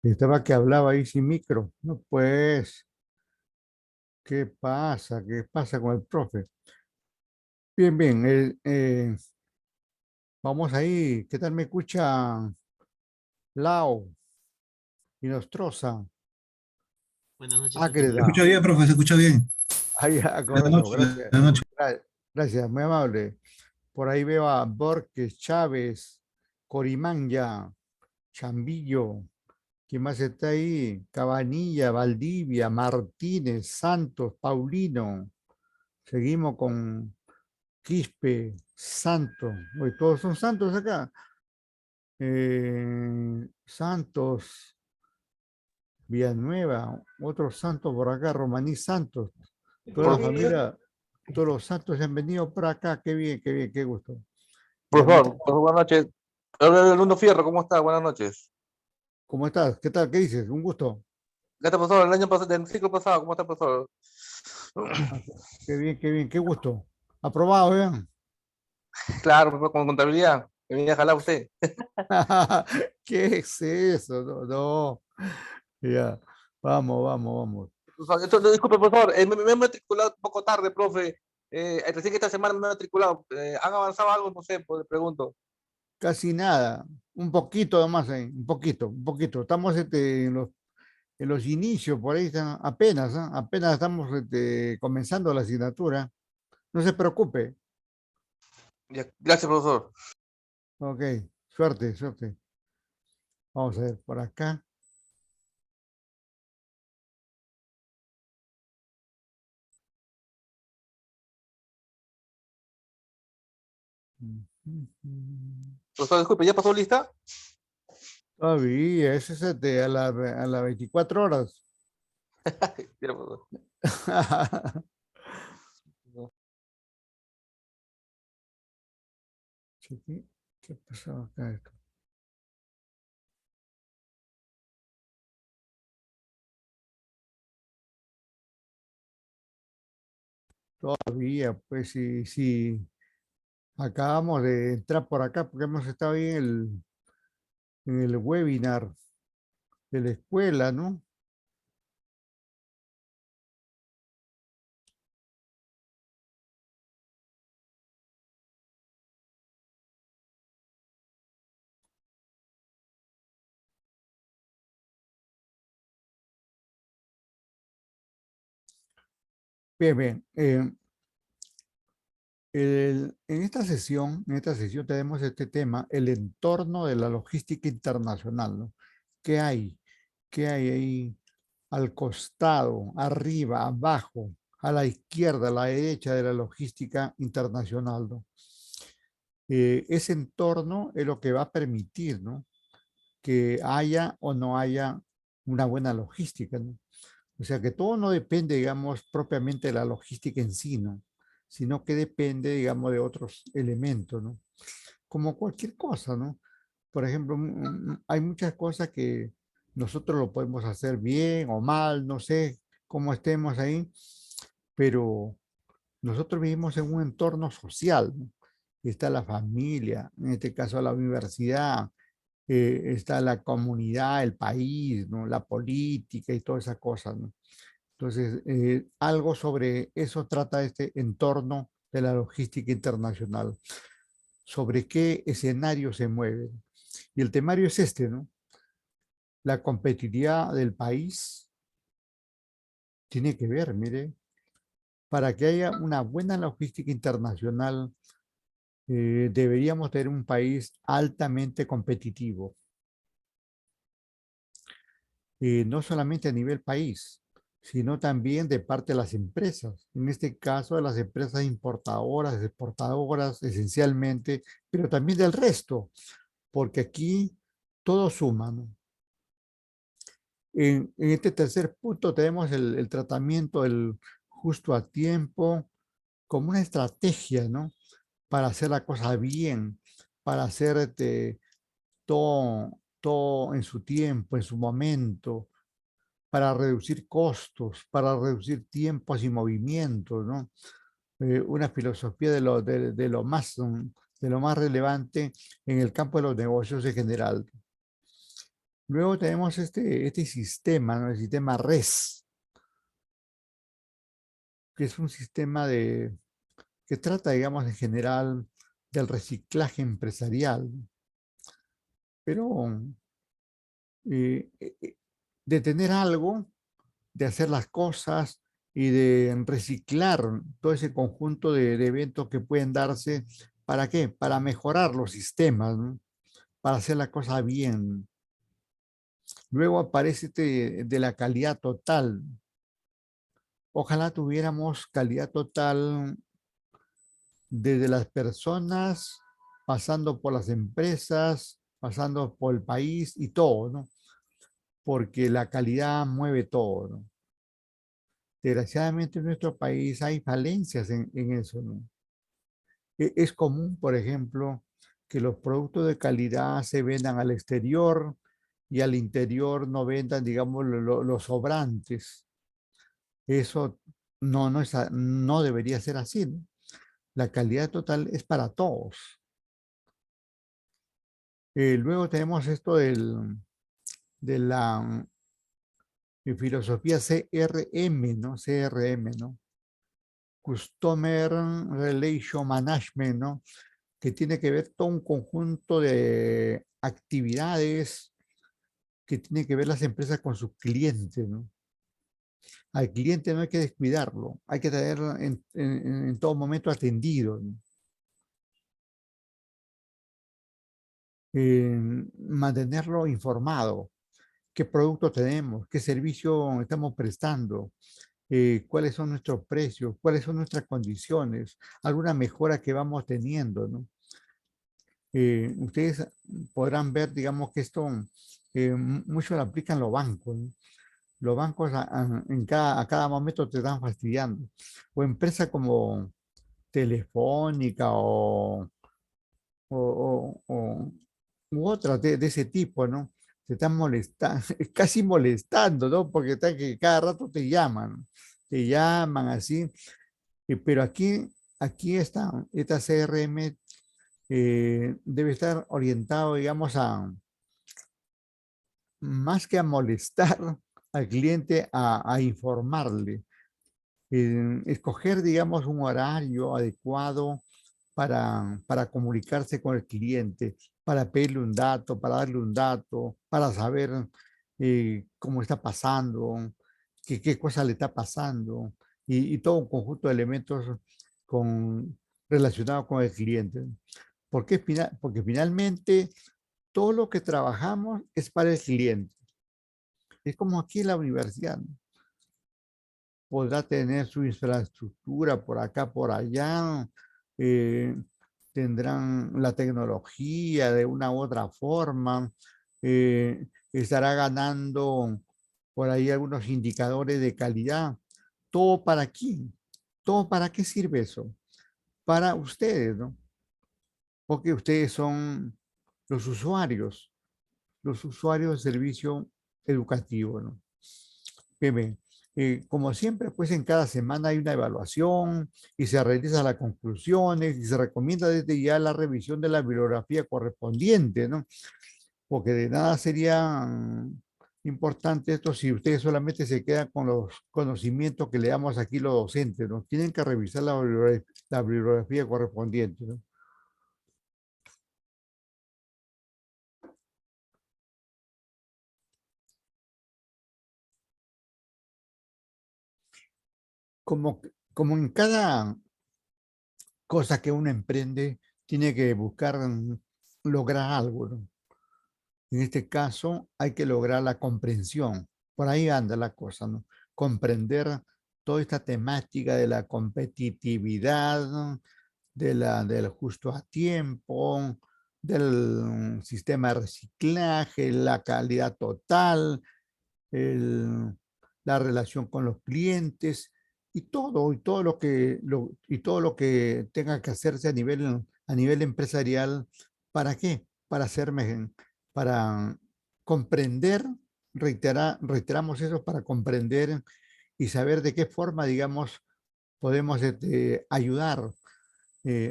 Estaba que hablaba ahí sin micro. No, pues, ¿qué pasa? ¿Qué pasa con el profe? Bien, bien. Vamos ahí. ¿Qué tal me escucha Lao y Nostroza? Buenas noches, Se profesor. Ágreda? escucha bien, profe, se escucha bien. Ahí, ah, Buenas correcto. noches, Gracias. buenas noches. Gracias, muy amable. Por ahí veo a Borges, Chávez, Corimanya, Chambillo. ¿Quién más está ahí? Cabanilla, Valdivia, Martínez, Santos, Paulino. Seguimos con Quispe, Santos. Oye, todos son santos acá. Santos, Villanueva, otros santos por acá, Romaní Santos. Toda la Profe- familia, todos los santos se han venido por acá. Qué bien, qué bien, qué gusto. Ya, Profesor, buenas noches. Habla Luno Fierro, ¿cómo está? Buenas noches. ¿cómo estás? ¿Qué tal? ¿Qué dices? Un gusto. ¿Qué está, profesor? El año pasado, del ciclo pasado, ¿cómo está, profesor? Ah, qué bien, qué bien, qué gusto. Aprobado, vean. Claro, profesor, con contabilidad. Que venía a jalar usted. ¿Qué es eso? No, no. Ya, vamos, vamos, vamos. Profesor, disculpe, profesor, me he matriculado un poco tarde, profe. Recién que esta semana me he matriculado. ¿Han avanzado algo? No sé, pues le pregunto. Casi nada, un poquito nomás, un poquito, un poquito. Estamos en los inicios, por ahí apenas, ¿ah? Apenas estamos comenzando la asignatura. No se preocupe. Ya, gracias, profesor. Ok, suerte, suerte. Vamos a ver por acá. Profesor, disculpe, ¿ya pasó lista? Todavía, ese es a las 24 horas. Mira, profesor. Chiqui, ¿qué pasó acá? Todavía, pues sí, sí. Acabamos de entrar por acá porque hemos estado ahí en el webinar de la escuela, ¿no? Bien, bien. En esta sesión tenemos este tema, el entorno de la logística internacional, ¿no? ¿Qué hay? ¿Qué hay ahí al costado, arriba, abajo, a la izquierda, a la derecha de la logística internacional, ¿no? Ese entorno es lo que va a permitir, ¿no? Que haya o no haya una buena logística, ¿no? O sea que todo no depende, digamos, propiamente de la logística en sí, ¿no? Sino que depende, digamos, de otros elementos, ¿no? Como cualquier cosa, ¿no? Por ejemplo, hay muchas cosas que nosotros lo podemos hacer bien o mal, no sé cómo estemos ahí, pero nosotros vivimos en un entorno social, ¿no? Está la familia, en este caso la universidad, está la comunidad, el país, ¿no? La política y todas esas cosas, ¿no? Entonces, algo sobre eso trata este entorno de la logística internacional, sobre qué escenario se mueven. Y el temario es este, ¿no? La competitividad del país tiene que ver, mire, para que haya una buena logística internacional, deberíamos tener un país altamente competitivo, no solamente a nivel país, sino también de parte de las empresas, en este caso de las empresas importadoras, exportadoras esencialmente, pero también del resto, porque aquí todo suma, ¿no? En este tercer punto tenemos el tratamiento del justo a tiempo como una estrategia, ¿no? Para hacer la cosa bien, para hacer todo en su tiempo, en su momento, para reducir costos, para reducir tiempos y movimientos, ¿no? Una filosofía de lo más relevante en el campo de los negocios en general. Luego tenemos este sistema, ¿no? El sistema RES, que es un sistema que trata, digamos, en general del reciclaje empresarial, pero eh, eh, eh, de tener algo, de hacer las cosas y de reciclar todo ese conjunto de eventos que pueden darse. ¿Para qué? Para mejorar los sistemas, ¿no? Para hacer la cosa bien. Luego aparece de la calidad total. Ojalá tuviéramos calidad total desde las personas, pasando por las empresas, pasando por el país y todo, ¿no? Porque la calidad mueve todo, ¿no? Desgraciadamente en nuestro país hay falencias en eso, ¿no? Es común, por ejemplo, que los productos de calidad se vendan al exterior y al interior no vendan, digamos, los sobrantes. Eso no debería ser así, ¿no? La calidad total es para todos. Luego tenemos esto de la filosofía CRM, ¿no? CRM, ¿no? Customer Relation Management, ¿no? Que tiene que ver todo un conjunto de actividades que tiene que ver las empresas con sus clientes, ¿no? Al cliente no hay que descuidarlo, hay que tenerlo en todo momento atendido, ¿no? Mantenerlo informado, qué producto tenemos, qué servicio estamos prestando, cuáles son nuestros precios, cuáles son nuestras condiciones, alguna mejora que vamos teniendo, ¿no? Ustedes podrán ver, digamos, que esto mucho lo aplican los bancos, ¿no? Los bancos a cada momento te están fastidiando. O empresas como Telefónica o u otras de ese tipo, ¿no? Te están molestando, casi molestando, ¿no? Porque está que cada rato te llaman así. Pero aquí está, esta CRM debe estar orientado, digamos, más que a molestar al cliente, a informarle. Escoger, digamos, un horario adecuado para comunicarse con el cliente, para pedirle un dato, para darle un dato, para saber cómo está pasando, qué cosa le está pasando y todo un conjunto de elementos con, relacionados con el cliente. Porque finalmente todo lo que trabajamos es para el cliente. Es como aquí en la universidad, ¿no? Podrá tener su infraestructura por acá, por allá, eh, tendrán la tecnología de una u otra forma, estará ganando por ahí algunos indicadores de calidad. ¿Todo para quién? ¿Todo para qué sirve eso? Para ustedes, ¿no? Porque ustedes son los usuarios del servicio educativo, ¿no? Bien, como siempre, pues en cada semana hay una evaluación y se realizan las conclusiones y se recomienda desde ya la revisión de la bibliografía correspondiente, ¿no? Porque de nada sería importante esto si ustedes solamente se quedan con los conocimientos que le damos aquí los docentes, ¿no? Tienen que revisar la bibliografía correspondiente, ¿no? Como, como en cada cosa que uno emprende, tiene que buscar lograr algo, ¿no? En este caso, hay que lograr la comprensión. Por ahí anda la cosa, ¿no? Comprender toda esta temática de la competitividad, ¿no? Del justo a tiempo, del sistema de reciclaje, la calidad total, el- la relación con los clientes y todo lo que tenga que hacerse a nivel empresarial. ¿Para qué? Para hacer para comprender, reiteramos eso, para comprender y saber de qué forma, digamos, podemos ayudar.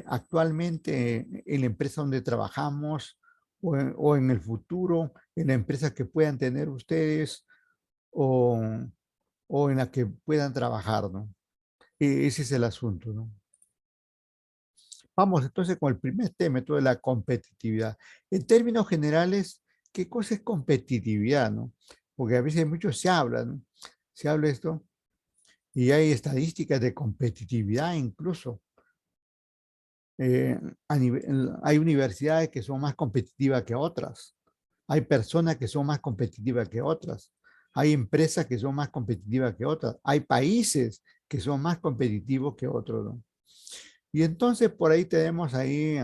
Actualmente en la empresa donde trabajamos o en el futuro, en la empresa que puedan tener ustedes o, o en la que puedan trabajar, ¿no? Ese es el asunto, ¿no? Vamos entonces con el primer tema, esto de la competitividad. En términos generales, ¿qué cosa es competitividad, no? Porque a veces mucho se habla, ¿no? Se habla esto y hay estadísticas de competitividad incluso. Hay universidades que son más competitivas que otras. Hay personas que son más competitivas que otras. Hay empresas que son más competitivas que otras. Hay países que son más competitivos que otros, ¿no? Y entonces por ahí tenemos ahí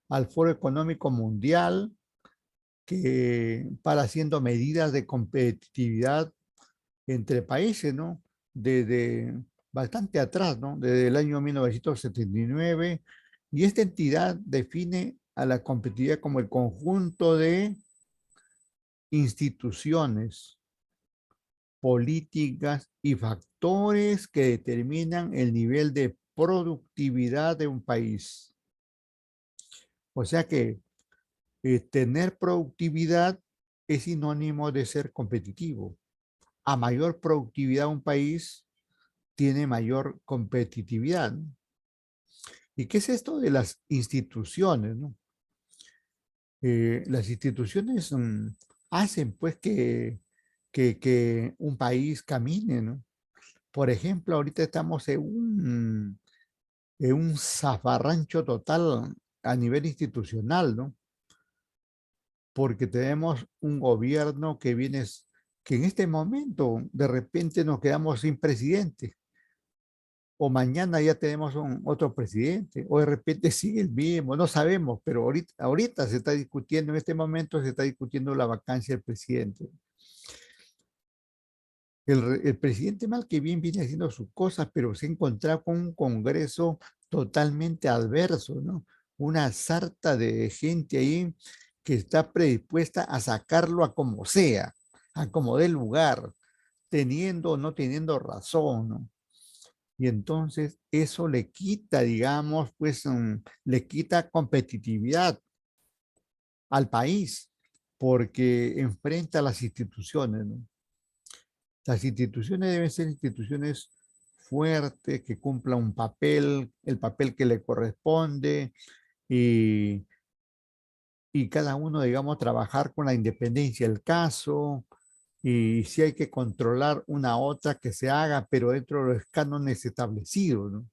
al Foro Económico Mundial que para haciendo medidas de competitividad entre países, ¿no? Desde bastante atrás, ¿no? Desde el año 1979. Y esta entidad define a la competitividad como el conjunto de instituciones, políticas y factores que determinan el nivel de productividad de un país. O sea que tener productividad es sinónimo de ser competitivo. A mayor productividad un país, tiene mayor competitividad. ¿Y qué es esto de las instituciones, no? Las instituciones hacen pues que un país camine, ¿no? Por ejemplo, ahorita estamos en un zafarrancho total a nivel institucional, ¿no? Porque tenemos un gobierno que viene, que en este momento de repente nos quedamos sin presidente, o mañana ya tenemos otro presidente, o de repente sigue el mismo, no sabemos, pero ahorita se está discutiendo, en este momento se está discutiendo la vacancia del presidente. El presidente mal que bien viene haciendo sus cosas, pero se ha encontrado con un Congreso totalmente adverso, ¿no? Una sarta de gente ahí que está predispuesta a sacarlo a como sea, a como dé lugar, teniendo o no teniendo razón, ¿no? Y entonces eso le quita, digamos, pues le quita competitividad al país porque enfrenta a las instituciones, ¿no? Las instituciones deben ser instituciones fuertes, que cumplan un papel, el papel que le corresponde y, y cada uno, digamos, trabajar con la independencia del caso y si hay que controlar una otra que se haga, pero dentro de los cánones establecidos, ¿no?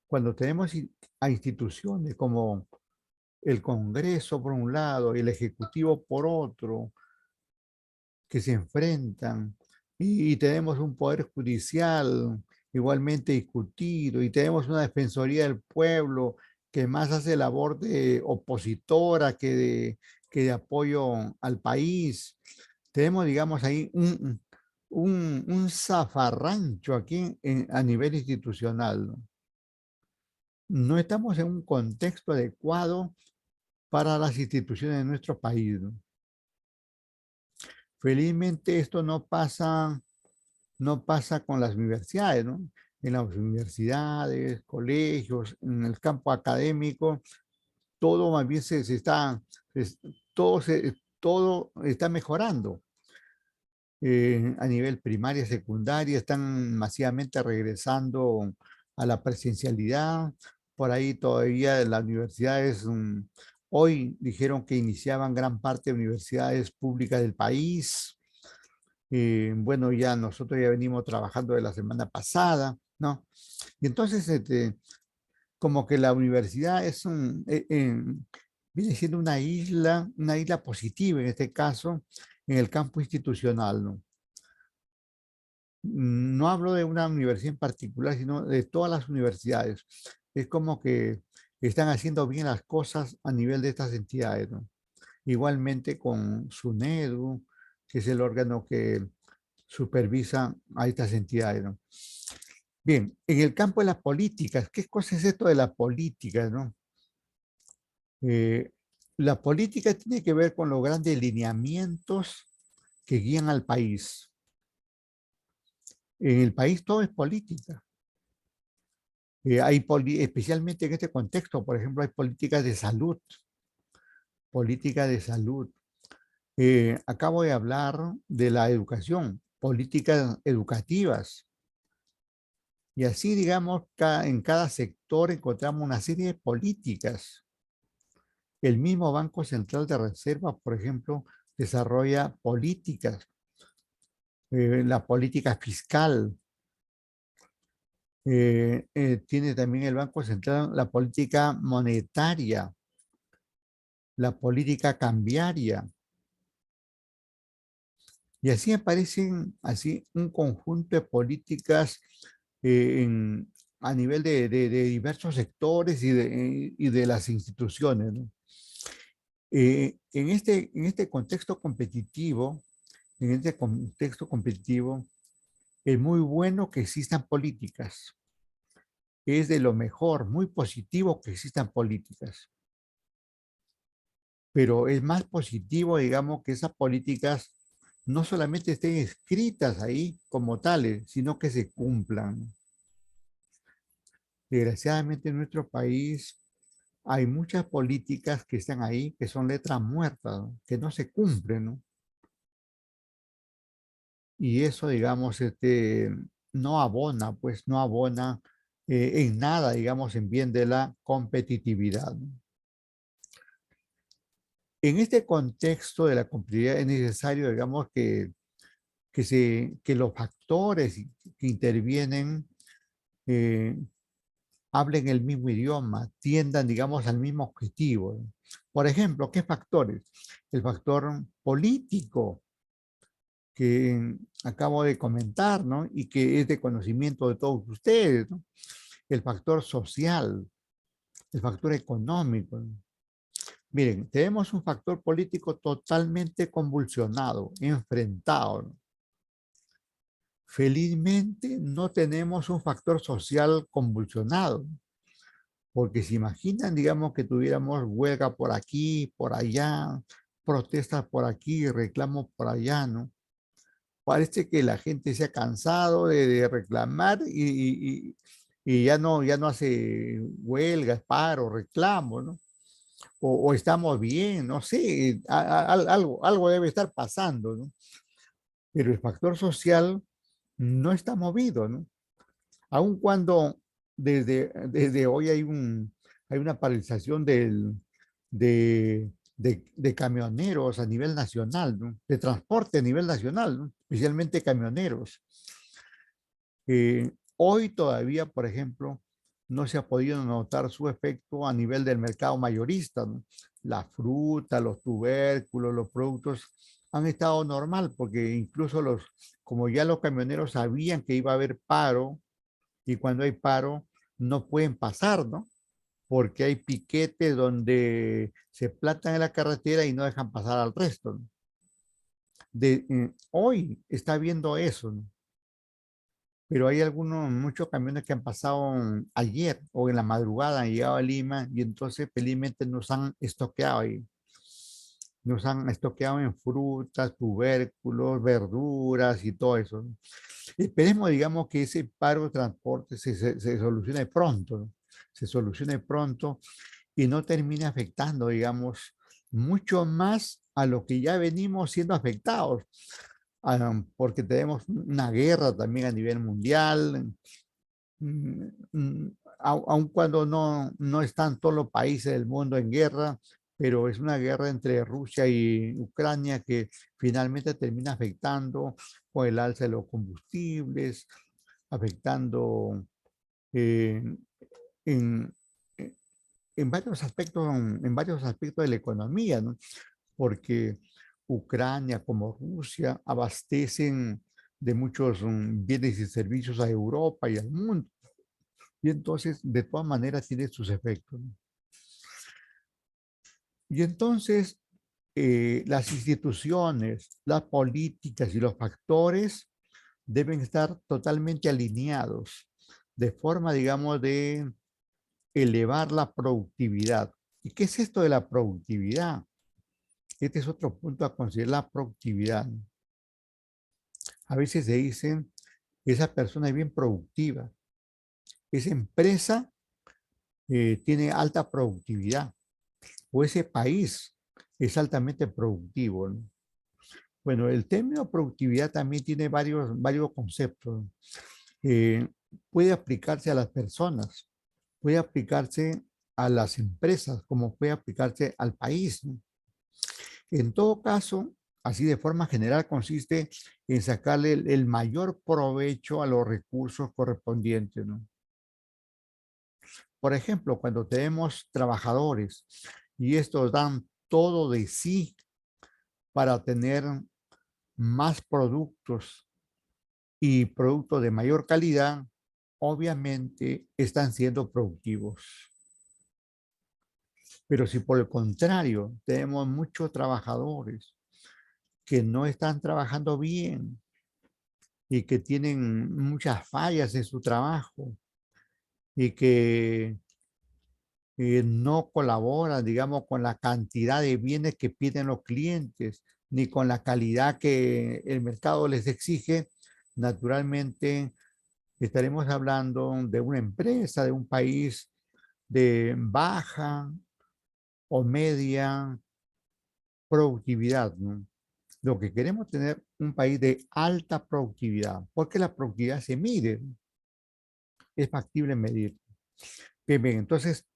Cuando tenemos a instituciones como el Congreso por un lado y el Ejecutivo por otro, que se enfrentan, y tenemos un poder judicial igualmente discutido, y tenemos una Defensoría del Pueblo que más hace labor de opositora que de apoyo al país. Tenemos, digamos, ahí un zafarrancho aquí a nivel institucional, ¿no? No estamos en un contexto adecuado para las instituciones de nuestro país, ¿no? Felizmente esto no pasa con las universidades, ¿no? En las universidades, colegios, en el campo académico, todo más bien se está, todo está mejorando. A nivel primaria, secundaria, están masivamente regresando a la presencialidad. Por ahí todavía las universidades, hoy dijeron que iniciaban gran parte de universidades públicas del país. Bueno, ya nosotros ya venimos trabajando de la semana pasada, ¿no? Y entonces, como que la universidad es viene siendo una isla positiva en este caso, en el campo institucional, ¿no? No hablo de una universidad en particular, sino de todas las universidades. Es como que están haciendo bien las cosas a nivel de estas entidades, ¿no? Igualmente con SUNEDU, que es el órgano que supervisa a estas entidades, ¿no? Bien, en el campo de las políticas, ¿qué cosa es esto de la política, no? Eh, la política tiene que ver con los grandes lineamientos que guían al país. En el país todo es política. Especialmente en este contexto, por ejemplo, hay políticas de salud, política de salud. Acabo de hablar de la educación, políticas educativas. Y así, digamos, en cada sector encontramos una serie de políticas. El mismo Banco Central de Reserva, por ejemplo, desarrolla políticas, la política fiscal. Tiene también el Banco Central la política monetaria, la política cambiaria. Y así aparecen así un conjunto de políticas a nivel de diversos sectores y de las instituciones, ¿no? En este contexto competitivo, es muy bueno que existan políticas. Es de lo mejor, muy positivo que existan políticas. Pero es más positivo, digamos, que esas políticas no solamente estén escritas ahí como tales, sino que se cumplan. Desgraciadamente en nuestro país hay muchas políticas que están ahí, que son letras muertas, ¿no? Que no se cumplen, ¿no? Y eso, digamos, no abona, pues no abona en nada, digamos, en bien de la competitividad, ¿no? En este contexto de la competitividad es necesario, digamos, que los factores que intervienen eh, hablen el mismo idioma, tiendan, digamos, al mismo objetivo, ¿no? Por ejemplo, ¿qué factores? El factor político que acabo de comentar, ¿no? Y que es de conocimiento de todos ustedes, ¿no? El factor social, el factor económico, ¿no? Miren, tenemos un factor político totalmente convulsionado, enfrentado, ¿no? Felizmente no tenemos un factor social convulsionado, porque se imaginan, digamos, que tuviéramos huelga por aquí, por allá, protestas por aquí, reclamos por allá, ¿no? Parece que la gente se ha cansado de reclamar y ya no hace huelgas, paros, reclamos, ¿no? O estamos bien, no sé, algo debe estar pasando, ¿no? Pero el factor social no está movido, ¿no? Aun cuando desde hoy hay una paralización de camioneros a nivel nacional, ¿no? De transporte a nivel nacional, ¿no? Especialmente camioneros. Hoy todavía, por ejemplo, no se ha podido notar su efecto a nivel del mercado mayorista, ¿no? La fruta, los tubérculos, los productos han estado normal porque incluso como ya los camioneros sabían que iba a haber paro y cuando hay paro no pueden pasar, ¿no? Porque hay piquetes donde se plantan en la carretera y no dejan pasar al resto, ¿no? Hoy está viendo eso, ¿no? Pero hay muchos camiones que han pasado ayer o en la madrugada, han llegado a Lima y entonces felizmente nos han estoqueado ahí. Nos han estoqueado en frutas, tubérculos, verduras y todo eso, ¿no? Esperemos, digamos, que ese paro de transporte se solucione pronto, ¿no? Se solucione pronto y no termine afectando, digamos, mucho más a lo que ya venimos siendo afectados, porque tenemos una guerra también a nivel mundial, mm, aun cuando no están todos los países del mundo en guerra, pero es una guerra entre Rusia y Ucrania que finalmente termina afectando con el alza de los combustibles, afectando eh, en, en varios aspectos de la economía, ¿no? Porque Ucrania como Rusia abastecen de muchos bienes y servicios a Europa y al mundo. Y entonces, de todas maneras, tiene sus efectos, ¿no? Y entonces, las instituciones, las políticas y los factores deben estar totalmente alineados de forma, digamos, de elevar la productividad. ¿Y qué es esto de la productividad? Este es otro punto a considerar, la productividad. A veces se dice, esa persona es bien productiva, esa empresa tiene alta productividad, o ese país es altamente productivo, ¿no? Bueno, el término productividad también tiene varios conceptos. Eh, Puede aplicarse a las personas, puede aplicarse a las empresas, como puede aplicarse al país, ¿no? En todo caso, así de forma general, consiste en sacarle el mayor provecho a los recursos correspondientes, ¿no? Por ejemplo, cuando tenemos trabajadores y estos dan todo de sí para tener más productos y productos de mayor calidad, obviamente están siendo productivos. Pero si por el contrario tenemos muchos trabajadores que no están trabajando bien y que tienen muchas fallas en su trabajo y que no colaboran, digamos, con la cantidad de bienes que piden los clientes, ni con la calidad que el mercado les exige, naturalmente estaremos hablando de una empresa, de un país de baja o media productividad, ¿no? Lo que queremos es tener un país de alta productividad, porque la productividad se mide, ¿no? Es factible medir. Bien, bien, entonces,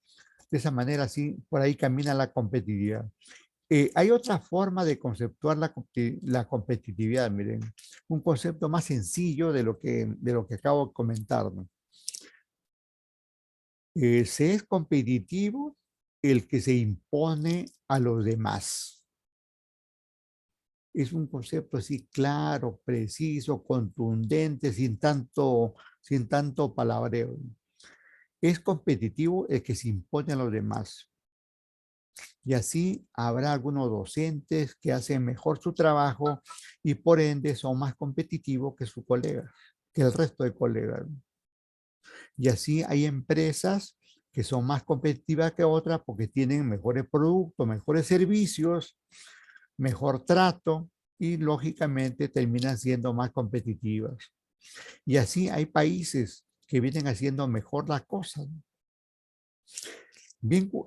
de esa manera, sí, por ahí camina la competitividad. Hay otra forma de conceptuar la competitividad, miren, un concepto más sencillo de lo que acabo de comentar, ¿no? Se es competitivo el que se impone a los demás. Es un concepto así claro, preciso, contundente, sin tanto palabreo. Es competitivo el que se impone a los demás. Y así habrá algunos docentes que hacen mejor su trabajo y por ende son más competitivos que sus colegas, que el resto de colegas. Y así hay empresas que son más competitivas que otras porque tienen mejores productos, mejores servicios, mejor trato y lógicamente terminan siendo más competitivas. Y así hay países que vienen haciendo mejor las cosas.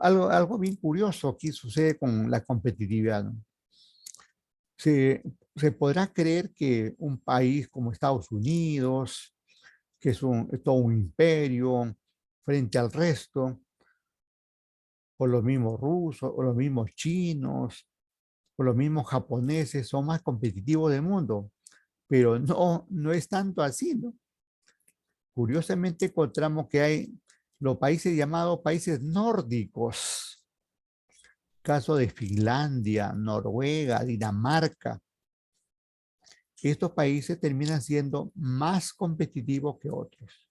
Algo bien curioso aquí sucede con la competitividad, ¿no? Se podrá creer que un país como Estados Unidos, que es todo un imperio frente al resto, o los mismos rusos, o los mismos chinos, o los mismos japoneses, son más competitivos del mundo, pero no es tanto así, ¿no? Curiosamente encontramos que hay los países llamados países nórdicos, caso de Finlandia, Noruega, Dinamarca. Estos países terminan siendo más competitivos que otros.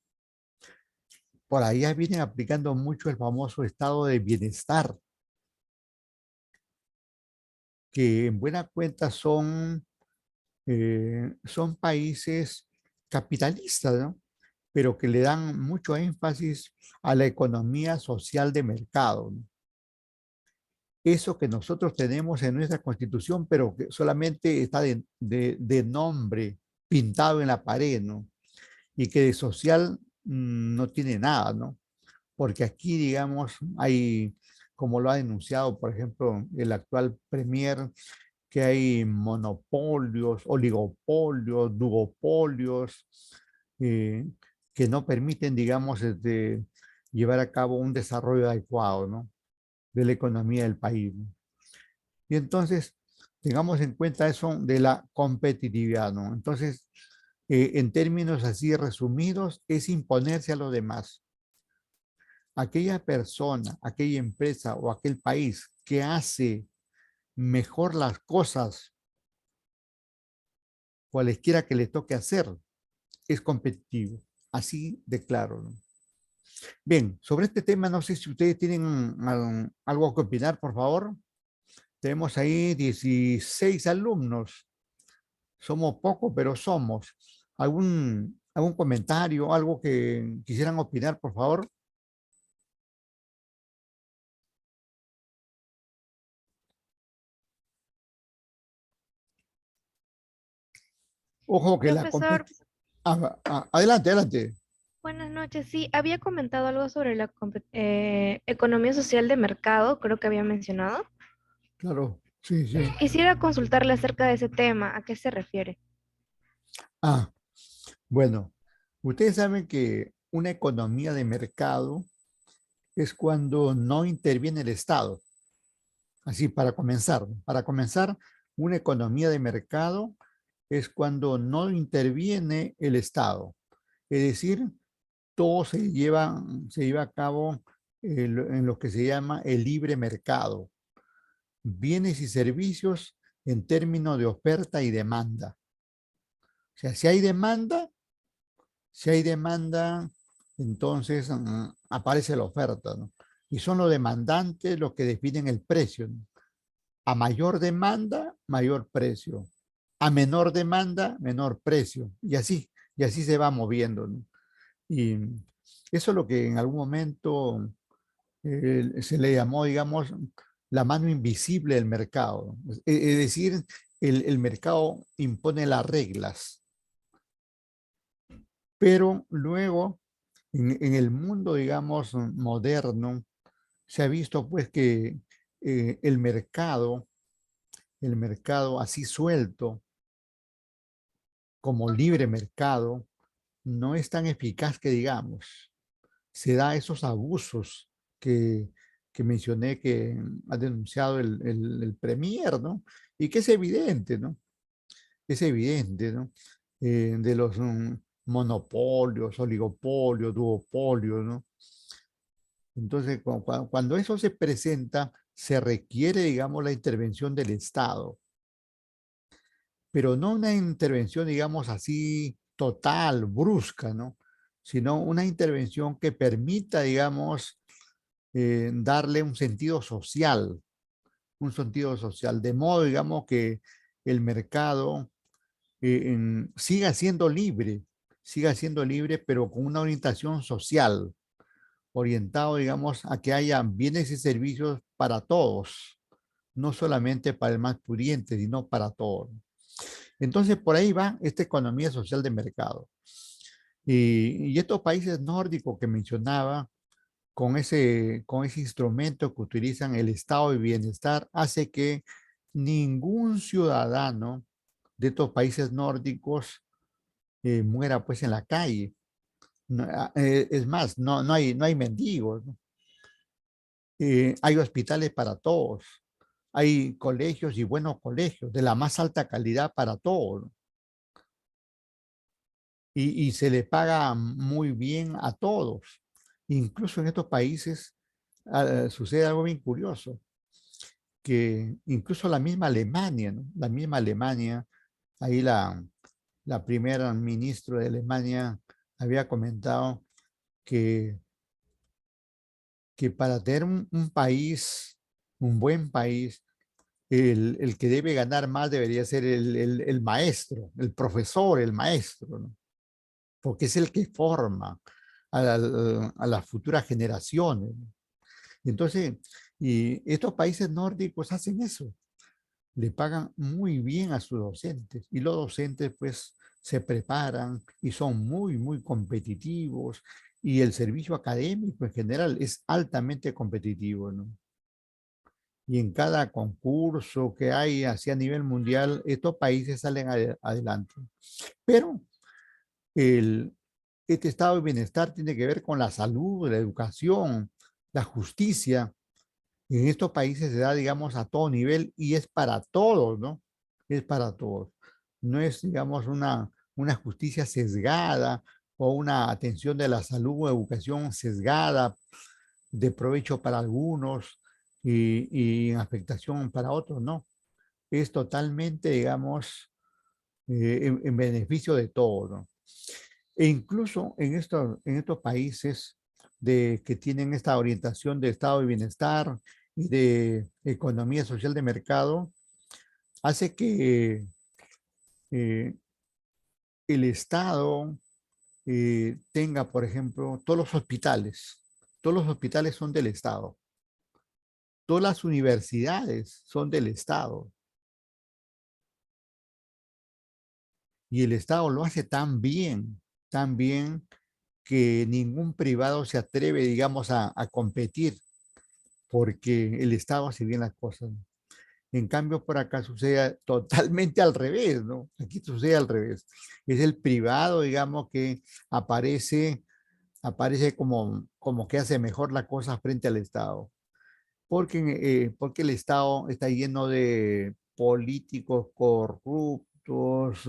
Por allá vienen aplicando mucho el famoso estado de bienestar, que en buena cuenta son países capitalistas, ¿no? Pero que le dan mucho énfasis a la economía social de mercado, ¿no? Eso que nosotros tenemos en nuestra constitución, pero que solamente está de nombre pintado en la pared, ¿no? Y que de social no tiene nada, ¿no? Porque aquí, digamos, hay, como lo ha denunciado, por ejemplo, el actual premier, que hay monopolios, oligopolios, duopolios, eh, que no permiten, digamos, llevar a cabo un desarrollo adecuado, ¿no? De la economía del país, ¿no? Y entonces, tengamos en cuenta eso de la competitividad, ¿no? Entonces, en términos así resumidos, es imponerse a los demás. Aquella persona, aquella empresa o aquel país que hace mejor las cosas, cualesquiera que le toque hacer, es competitivo. Así de claro, ¿no? Bien, sobre este tema, no sé si ustedes tienen algo que opinar, por favor. Tenemos ahí 16 alumnos. Somos pocos, pero somos. ¿Algún comentario, algo que quisieran opinar, por favor? Ojo que la Profesor, competición... Adelante, adelante. buenas noches. Sí, había comentado algo sobre la economía social de mercado, creo que había mencionado. Claro. Sí, sí. Quisiera consultarle acerca de ese tema. ¿A qué se refiere? Ah, bueno, ustedes saben que una economía de mercado es cuando no interviene el Estado. Así, para comenzar, ¿no? Para comenzar, una economía de mercado es cuando no interviene el Estado. Es decir, todo se lleva a cabo en lo que se llama el libre mercado. Bienes y servicios en términos de oferta y demanda. O sea, si hay demanda, entonces aparece la oferta, ¿no? Y son los demandantes los que definen el precio, ¿no? A mayor demanda, mayor precio. A menor demanda, menor precio. Y así se va moviendo, ¿no? Y eso es lo que en algún momento se le llamó, digamos, la mano invisible del mercado. Es decir, el mercado impone las reglas, pero luego en el mundo, digamos, moderno, se ha visto pues que el mercado así suelto, como libre mercado, no es tan eficaz que digamos. Se da esos abusos que mencioné que ha denunciado el Premier, ¿no? Y que es evidente, ¿no? Es evidente, ¿no? De los monopolios, oligopolios, duopolios, ¿no? Entonces, cuando eso se presenta, se requiere, digamos, la intervención del Estado, pero no una intervención, digamos, así total, brusca, ¿no? Sino una intervención que permita, digamos, darle un sentido social, de modo, digamos, que el mercado siga siendo libre, pero con una orientación social, orientado, digamos, a que haya bienes y servicios para todos, no solamente para el más pudiente, sino para todos. Entonces, por ahí va esta economía social de mercado. Y estos países nórdicos que mencionaba, con ese instrumento que utilizan el estado de bienestar, hace que ningún ciudadano de estos países nórdicos muera pues en la calle. Es más, no hay mendigos, ¿no? Hay hospitales para todos, hay colegios y buenos colegios de la más alta calidad para todos, ¿no? Y se le paga muy bien a todos. Incluso en estos países sucede algo bien curioso, que incluso la misma Alemania, ¿no? La misma Alemania, ahí la primera ministra de Alemania había comentado que, que para tener un país, un buen país, el que debe ganar más debería ser el maestro, el profesor, el maestro, ¿no? Porque es el que forma a las futuras generaciones, ¿no? Entonces, y estos países nórdicos hacen eso, le pagan muy bien a sus docentes y los docentes pues se preparan y son muy competitivos y el servicio académico en general es altamente competitivo, ¿no? Y en cada concurso que hay así a nivel mundial, estos países salen adelante. Pero el, este estado de bienestar tiene que ver con la salud, la educación, la justicia. En estos países se da, digamos, a todo nivel y es para todos, ¿no? Es para todos. No es, digamos, una justicia sesgada o una atención de la salud o educación sesgada, de provecho para algunos y en afectación para otros, no. Es totalmente, digamos, en beneficio de todos, ¿no? E incluso en estos países que tienen esta orientación de estado de bienestar y de economía social de mercado, hace que eh, el Estado tenga, por ejemplo, todos los hospitales son del Estado, todas las universidades son del Estado y el Estado lo hace tan bien que ningún privado se atreve, digamos, a competir porque el Estado hace bien las cosas. En cambio, por acá sucede totalmente al revés, ¿no? Aquí sucede al revés. Es el privado, digamos, que aparece como que hace mejor la cosa frente al Estado. Porque el Estado está lleno de políticos corruptos,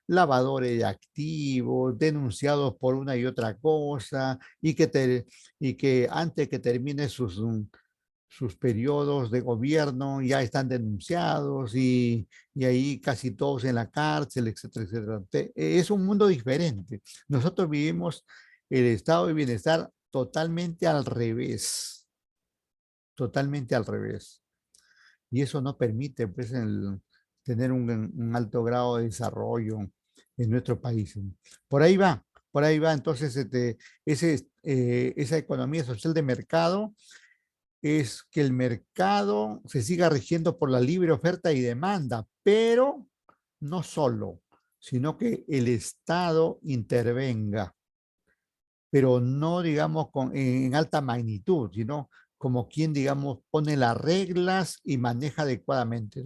lavadores de activos, denunciados por una y otra cosa, y que antes que termine sus periodos de gobierno ya están denunciados y ahí casi todos en la cárcel, etcétera, etcétera. Es un mundo diferente. Nosotros vivimos el estado de bienestar totalmente al revés, totalmente al revés. Y eso no permite pues, tener un alto grado de desarrollo en nuestro país. Por ahí va. Entonces, esa economía social de mercado es que el mercado se siga rigiendo por la libre oferta y demanda, pero no solo, sino que el Estado intervenga, pero no, digamos, en alta magnitud, sino como quien, digamos, pone las reglas y maneja adecuadamente.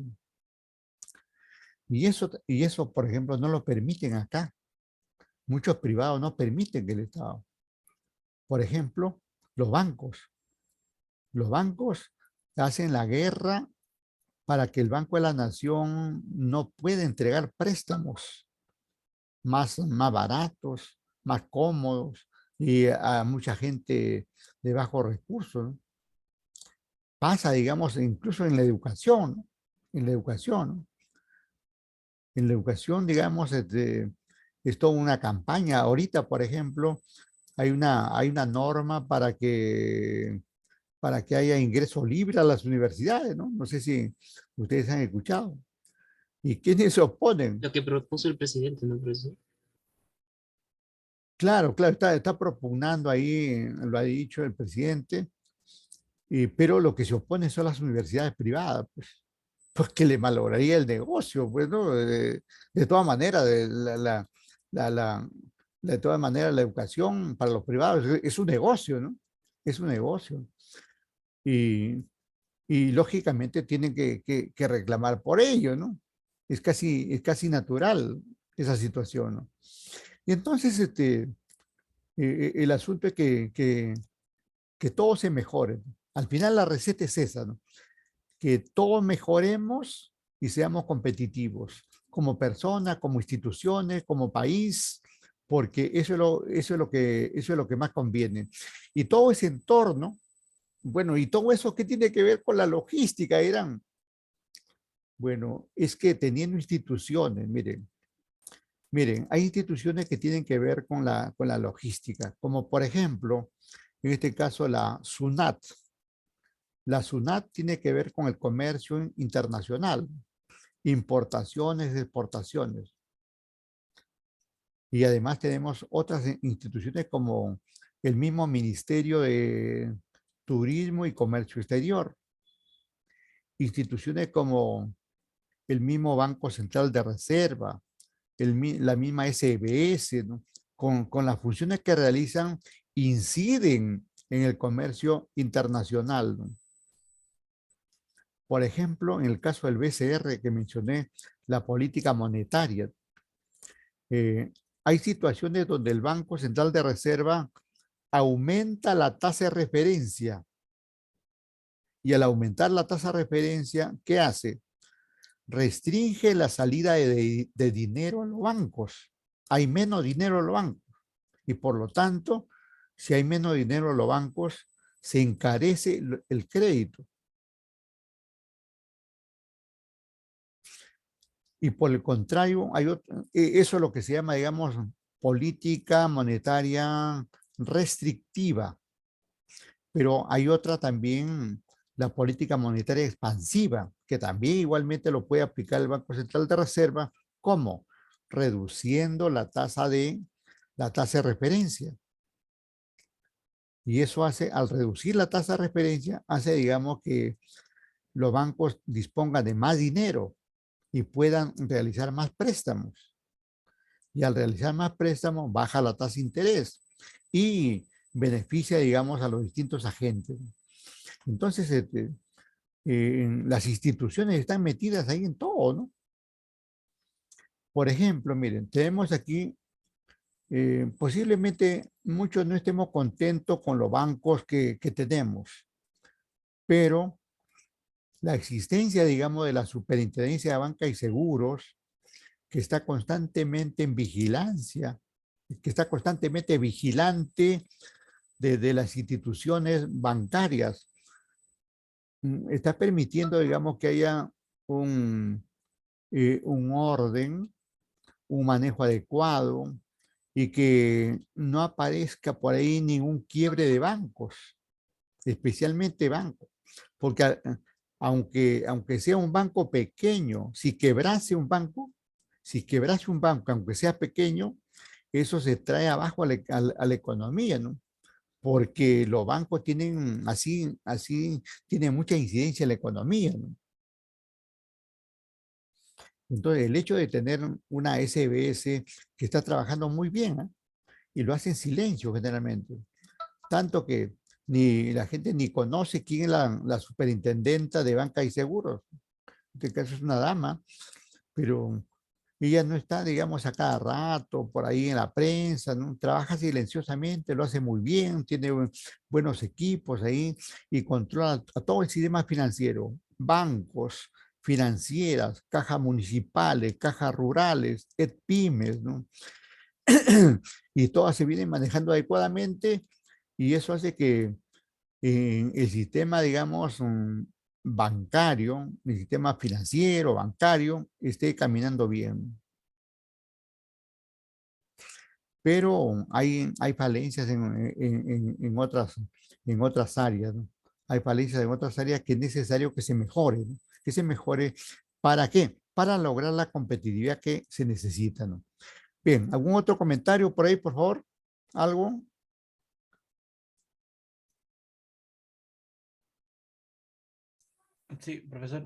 Y eso, por ejemplo, no lo permiten acá. Muchos privados no permiten que el Estado. Por ejemplo, los bancos. Los bancos hacen la guerra para que el Banco de la Nación no pueda entregar préstamos más baratos, más cómodos y a mucha gente de bajos recursos, ¿no? Pasa, digamos, incluso en la educación, ¿no? En la educación, ¿no? En la educación, digamos, es toda una campaña. Ahorita, por ejemplo, hay una norma para que haya ingreso libre a las universidades, ¿no? No sé si ustedes han escuchado. ¿Y quiénes se oponen? Lo que propuso el presidente, ¿no, profesor? Claro, claro, está propugnando ahí, lo ha dicho el presidente, pero lo que se opone son las universidades privadas, pues, porque le malograría el negocio, pues, ¿no? De todas maneras, la, la- de todas maneras, la educación para los privados es un negocio, ¿no? Es un negocio. Y, y lógicamente tienen que reclamar por ello, ¿no? Es casi natural esa situación, ¿no? Y entonces, el asunto es que todo se mejore. Al final la receta es esa, ¿no? Que todos mejoremos y seamos competitivos como persona, como instituciones, como país, porque eso es lo que más conviene. Y todo ese entorno, bueno, y todo eso, ¿qué tiene que ver con la logística, Irán? Bueno, es que teniendo instituciones, miren, hay instituciones que tienen que ver con la logística, como por ejemplo, en este caso la SUNAT. La SUNAT tiene que ver con el comercio internacional, importaciones, exportaciones. Y además tenemos otras instituciones como el mismo Ministerio de Turismo y Comercio Exterior, instituciones como el mismo Banco Central de Reserva, la misma SBS, ¿no? Con las funciones que realizan, inciden en el comercio internacional, ¿no? Por ejemplo, en el caso del BCR que mencioné, la política monetaria, eh, hay situaciones donde el Banco Central de Reserva aumenta la tasa de referencia y al aumentar la tasa de referencia, ¿qué hace? Restringe la salida de dinero a los bancos. Hay menos dinero en los bancos y por lo tanto, si hay menos dinero en los bancos, se encarece el crédito. Y por el contrario, eso es lo que se llama, digamos, política monetaria restrictiva. Pero hay otra también, la política monetaria expansiva, que también igualmente lo puede aplicar el Banco Central de Reserva, ¿cómo? Reduciendo la tasa de referencia. Y eso hace, al reducir la tasa de referencia, hace, digamos, que los bancos dispongan de más dinero y puedan realizar más préstamos. Y al realizar más préstamos, baja la tasa de interés y beneficia, digamos, a los distintos agentes. Entonces, las instituciones están metidas ahí en todo, ¿no? Por ejemplo, miren, tenemos aquí, posiblemente muchos no estemos contentos con los bancos que tenemos, pero la existencia, digamos, de la Superintendencia de Banca y Seguros, que está constantemente en vigilancia, que está constantemente vigilante de las instituciones bancarias, está permitiendo, digamos, que haya un orden, un manejo adecuado y que no aparezca por ahí ningún quiebre de bancos, especialmente bancos, porque aunque sea un banco pequeño, si quebrase un banco, aunque sea pequeño, eso se trae abajo a la economía, ¿no? Porque los bancos tienen así, tienen mucha incidencia en la economía, ¿no? Entonces, el hecho de tener una SBS que está trabajando muy bien, ¿eh? Y lo hace en silencio generalmente, tanto que ni la gente ni conoce quién es la superintendenta de banca y seguros. En este caso es una dama, pero ella no está, digamos, a cada rato por ahí en la prensa, ¿no? Trabaja silenciosamente, lo hace muy bien, tiene buenos equipos ahí y controla a todo el sistema financiero, bancos, financieras, cajas municipales, cajas rurales, pymes, ¿no? Y todas se vienen manejando adecuadamente y eso hace que el sistema, digamos, bancario, el sistema financiero, bancario, esté caminando bien. Pero hay falencias en otras áreas, ¿no? Hay falencias en otras áreas que es necesario que se mejore, ¿no? Que se mejore, ¿para qué? Para lograr la competitividad que se necesita, ¿no? Bien, ¿algún otro comentario por ahí, por favor? ¿Algo? Sí, profesor.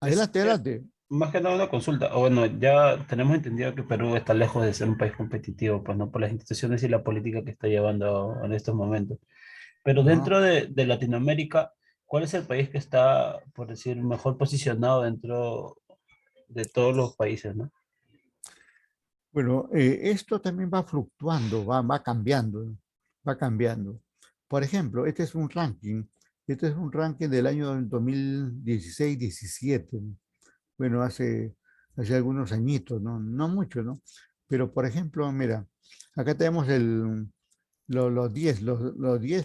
Adelante, Este, adelante. más que nada una consulta. O bueno, ya tenemos entendido que Perú está lejos de ser un país competitivo, pues no por las instituciones y la política que está llevando en estos momentos. Pero Ajá. dentro de Latinoamérica, ¿cuál es el país que está, por decir, mejor posicionado dentro de todos los países, no? Bueno, esto también va fluctuando, va cambiando, ¿no? Va cambiando. Por ejemplo, este es un ranking del año 2016-17, ¿no? Bueno, hace algunos añitos, ¿no? No mucho, ¿no? Pero, por ejemplo, mira, acá tenemos los 10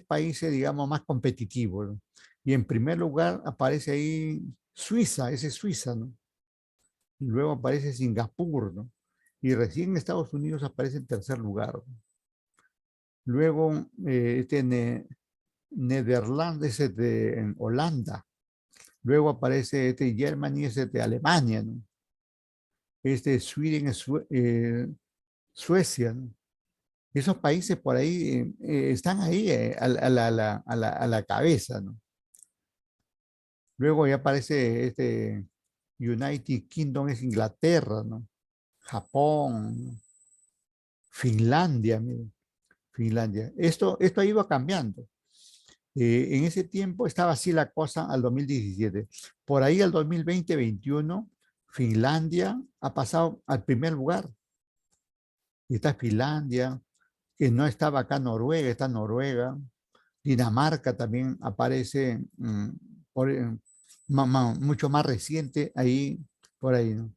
países, digamos, más competitivos, ¿no? Y en primer lugar aparece ahí Suiza, ese es Suiza, ¿no? Y luego aparece Singapur, ¿no? Y recién Estados Unidos aparece en tercer lugar, ¿no? Luego, Nederlandes es en Holanda. Luego aparece Germany, es de Alemania, ¿no? Sweden es Suecia, ¿no? Esos países por ahí están ahí a la cabeza, ¿no? Luego ya aparece United Kingdom, es Inglaterra, ¿no? Japón, ¿no? Finlandia, miren, Finlandia. Esto ha ido cambiando. En ese tiempo estaba así la cosa al 2017. Por ahí al 2020-21, Finlandia ha pasado al primer lugar. Y está Finlandia, que no estaba acá Noruega, está Noruega. Dinamarca también aparece por, mucho más reciente ahí, por ahí, ¿no?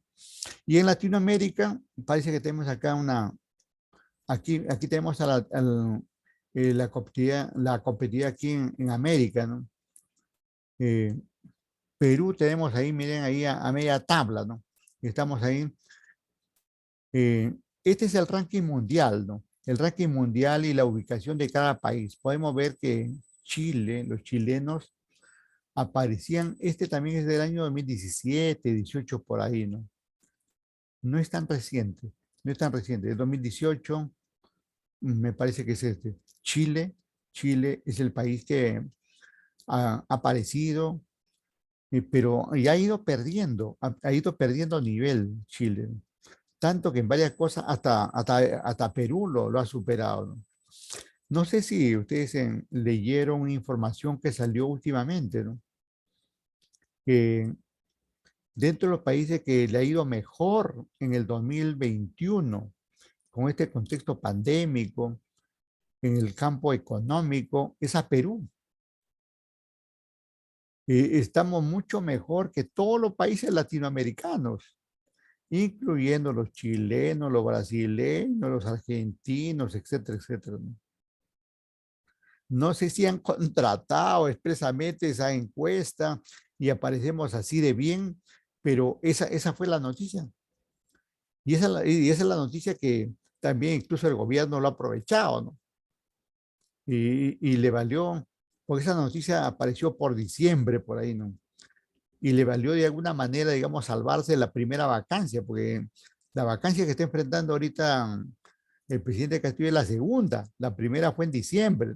Y en Latinoamérica parece que tenemos acá aquí tenemos la competitividad aquí en América, ¿no? Eh, Perú tenemos ahí, miren ahí a media tabla, ¿no? Estamos ahí. eh, este es el ranking mundial, ¿no? El ranking mundial y la ubicación de cada país. Podemos ver que Chile, los chilenos aparecían, este también es del año 2017, 18 por ahí, ¿no? No es tan reciente, no es tan reciente. De 2018 me parece que es este. Chile es el país que ha aparecido, pero ya ha ido perdiendo nivel Chile, ¿no? Tanto que en varias cosas hasta Perú lo ha superado, ¿no? No sé si ustedes leyeron una información que salió últimamente, ¿no? que dentro de los países que le ha ido mejor en el 2021, con este contexto pandémico, en el campo económico, es a Perú. Estamos mucho mejor que todos los países latinoamericanos, incluyendo los chilenos, los brasileños, los argentinos, etcétera, etcétera. No sé si han contratado expresamente esa encuesta y aparecemos así de bien, pero esa fue la noticia. Y esa es la noticia que también incluso el gobierno lo ha aprovechado, ¿no? Y le valió, porque esa noticia apareció por diciembre, por ahí, ¿no? Y le valió de alguna manera, digamos, salvarse la primera vacancia, porque la vacancia que está enfrentando ahorita el presidente Castillo es la segunda. La primera fue en diciembre.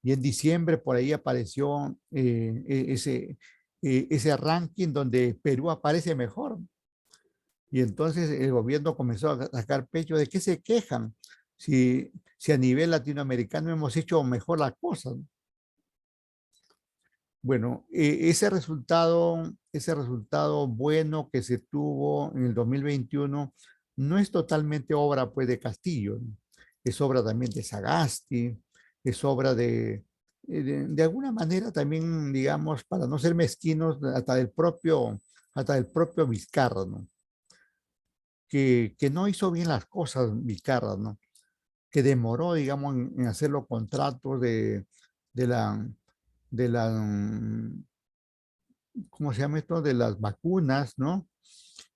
Y en diciembre por ahí apareció ese ranking donde Perú aparece mejor. Y entonces el gobierno comenzó a sacar pecho de qué se quejan si a nivel latinoamericano hemos hecho mejor las cosas. Bueno, ese resultado bueno que se tuvo en el 2021 no es totalmente obra pues de Castillo, ¿no? Es obra también de Sagasti, es obra de alguna manera también, digamos, para no ser mezquinos, hasta del propio Vizcarra, ¿no? Que no hizo bien las cosas Vizcarra, ¿no? Que demoró, digamos, en hacer los contratos de la, de la, ¿cómo se llama esto? De las vacunas, ¿no?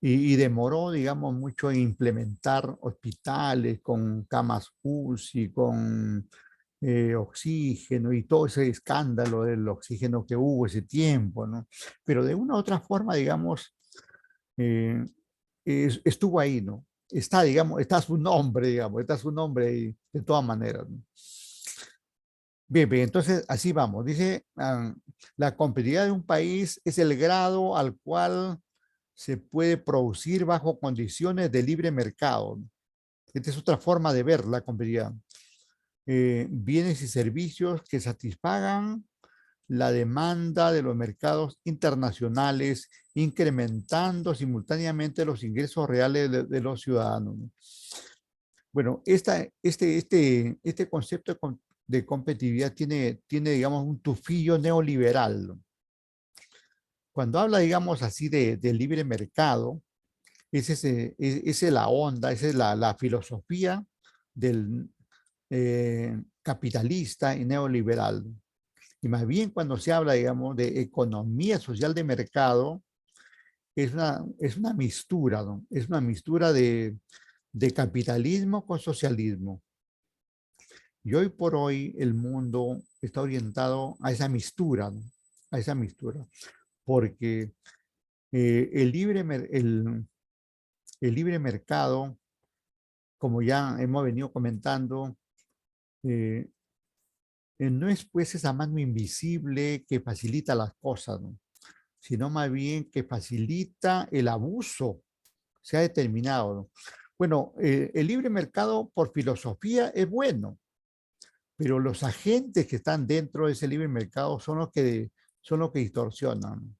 Y demoró, digamos, mucho en implementar hospitales con camas UCI, con oxígeno y todo ese escándalo del oxígeno que hubo ese tiempo, ¿no? Pero de una u otra forma, digamos, eh, estuvo ahí, ¿no? Está, digamos, está su nombre, digamos, está su nombre ahí, de todas maneras, ¿no? Bien, bien, entonces así vamos. Dice, la competitividad de un país es el grado al cual se puede producir bajo condiciones de libre mercado. Esta es otra forma de ver la competitividad. Bienes y servicios que satisfagan la demanda de los mercados internacionales, incrementando simultáneamente los ingresos reales de los ciudadanos. Bueno, este concepto de competitividad tiene, digamos, un tufillo neoliberal, ¿no? Cuando habla, digamos, así de libre mercado, esa es la onda, esa es la filosofía del capitalista y neoliberal. Y más bien cuando se habla, digamos, de economía social de mercado, es una mistura, ¿no? Es una mistura de capitalismo con socialismo. Y hoy por hoy el mundo está orientado a esa mistura, ¿no? A esa mistura, porque el libre mercado, como ya hemos venido comentando, eh, no es pues esa mano invisible que facilita las cosas, ¿no? Sino más bien que facilita el abuso, se ha determinado, ¿no? Bueno, el libre mercado por filosofía es bueno, pero los agentes que están dentro de ese libre mercado son los que distorsionan.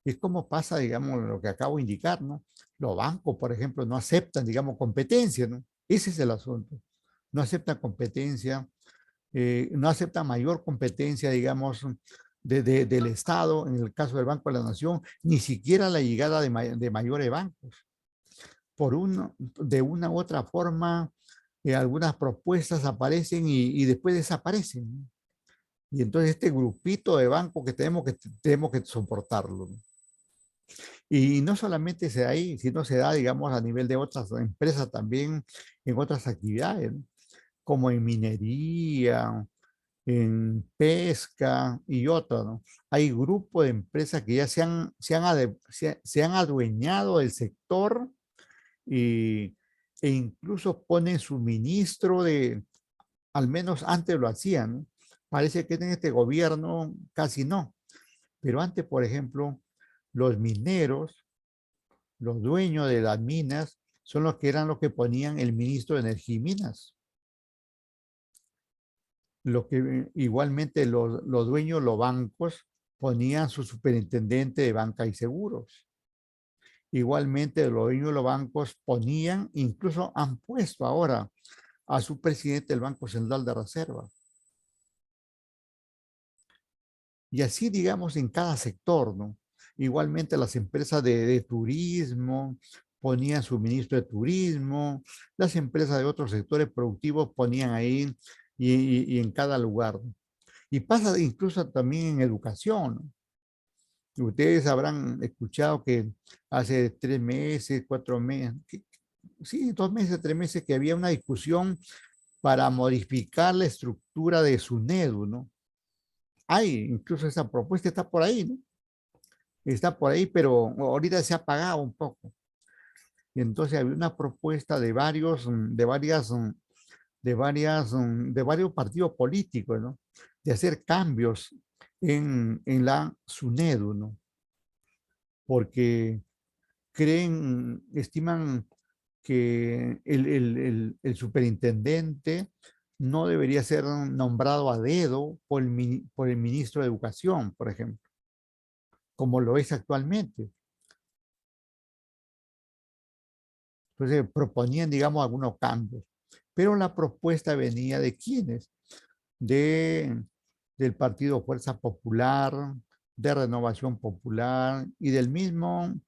Es como pasa, digamos, lo que acabo de indicar, ¿no? Los bancos, por ejemplo, no aceptan, digamos, competencia, ¿no? Ese es el asunto. No aceptan competencia, no aceptan mayor competencia, digamos, del Estado, en el caso del Banco de la Nación, ni siquiera la llegada de mayores bancos. De una u otra forma, algunas propuestas aparecen y después desaparecen, ¿no? Y entonces este grupito de bancos que tenemos que soportarlo, ¿no? Y no solamente se da ahí, sino se da, digamos, a nivel de otras empresas también, en otras actividades, ¿no? Como en minería, en pesca y otras, ¿no? Hay grupos de empresas que ya se han adueñado del sector y, e incluso ponen suministro al menos antes lo hacían, ¿no? Parece que en este gobierno casi no, pero antes, por ejemplo, los mineros, los dueños de las minas, son los que eran los que ponían el ministro de Energía y Minas. Lo que igualmente los dueños, los bancos, ponían su superintendente de banca y seguros. Igualmente, los dueños de los bancos ponían, incluso han puesto ahora a su presidente del Banco Central de Reserva. Y así, digamos, en cada sector, ¿no? Igualmente las empresas de turismo ponían su ministro de turismo, las empresas de otros sectores productivos ponían ahí y en cada lugar, ¿no? Y pasa incluso también en educación, ¿no? Ustedes habrán escuchado que hace 3 meses, 4 meses, sí, 2 meses, 3 meses, que había una discusión para modificar la estructura de SUNEDU, ¿no? Hay, incluso esa propuesta está por ahí, ¿no? Está por ahí, pero ahorita se ha apagado un poco. Y entonces había una propuesta de varios, de varios partidos políticos, ¿no? De hacer cambios en la SUNEDU, ¿no? Porque estiman que el superintendente no debería ser nombrado a dedo por el ministro de Educación, por ejemplo, como lo es actualmente. Entonces proponían, digamos, algunos cambios, pero la propuesta venía de quiénes, de, del Partido Fuerza Popular, de Renovación Popular y del mismo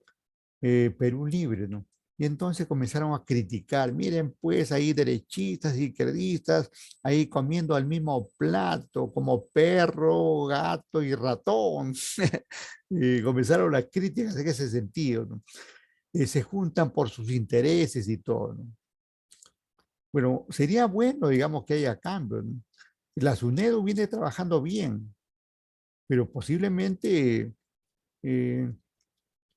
Perú Libre, ¿no? Y entonces comenzaron a criticar, miren pues ahí derechistas y izquierdistas, ahí comiendo al mismo plato, como perro, gato y ratón. Y comenzaron las críticas en ese sentido, ¿no? Se juntan por sus intereses y todo, ¿no? Bueno, sería bueno, digamos, que haya cambio, ¿no? La SUNEDU viene trabajando bien, pero posiblemente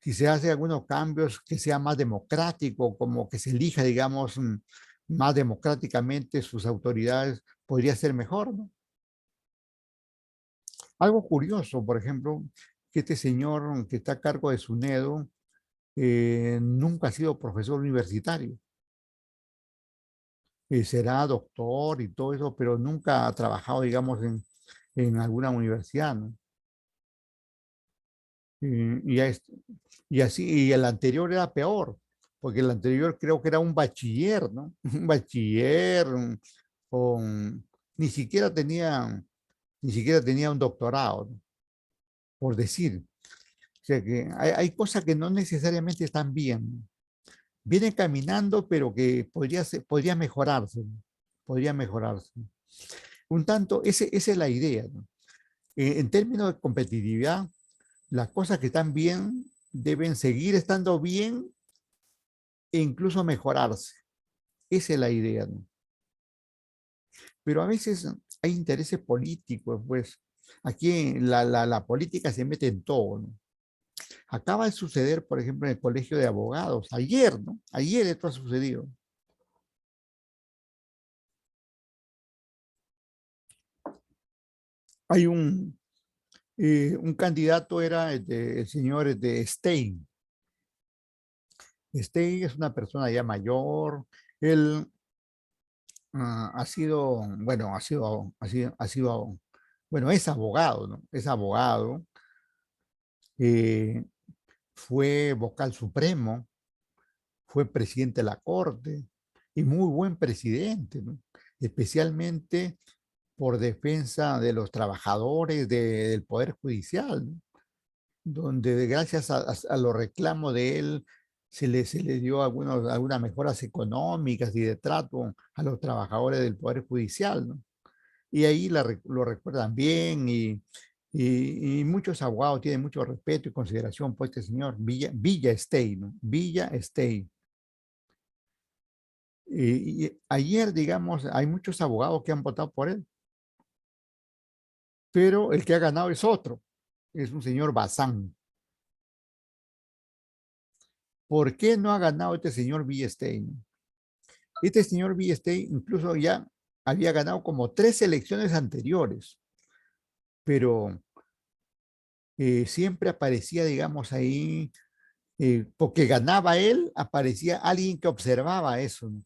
si se hace algunos cambios que sea más democrático, como que se elija, digamos, más democráticamente sus autoridades, podría ser mejor, ¿no? Algo curioso, por ejemplo, que este señor que está a cargo de SUNEDU nunca ha sido profesor universitario. Será doctor y todo eso, pero nunca ha trabajado, digamos, en alguna universidad, ¿no? Y así, y el anterior era peor, porque el anterior creo que era un bachiller, ¿no? Un bachiller, ni siquiera tenía, ni siquiera tenía un doctorado, ¿no? Por decir. O sea que hay cosas que no necesariamente están bien. Vienen caminando, pero que podría mejorarse, ¿no? Podría mejorarse. Un tanto, esa es la idea, ¿no? En términos de competitividad, las cosas que están bien deben seguir estando bien e incluso mejorarse. Esa es la idea, ¿no? Pero a veces hay intereses políticos, pues. Aquí la política se mete en todo, ¿no? Acaba de suceder, por ejemplo, en el Colegio de Abogados, ayer, ¿no? Ayer esto ha sucedido. Hay un candidato, era el señor de Stein. Stein es una persona ya mayor. Él ha sido, bueno, bueno, es abogado, ¿no? Es abogado. eh, Fue vocal supremo, fue presidente de la Corte y muy buen presidente, ¿no? Especialmente por defensa de los trabajadores del Poder Judicial, ¿no? Donde gracias a los reclamos de él se le dio algunas mejoras económicas y de trato a los trabajadores del Poder Judicial, ¿no? Y ahí lo recuerdan bien y muchos abogados tienen mucho respeto y consideración por este señor Villa Estey, ¿no? Villa Estey. Y ayer, digamos, hay muchos abogados que han votado por él, pero el que ha ganado es otro, es un señor Bazán. ¿Por qué no ha ganado este señor Villestein? Este señor Villestein incluso ya había ganado como 3 elecciones anteriores, pero siempre aparecía, digamos, ahí, porque ganaba él, aparecía alguien que observaba eso, ¿no?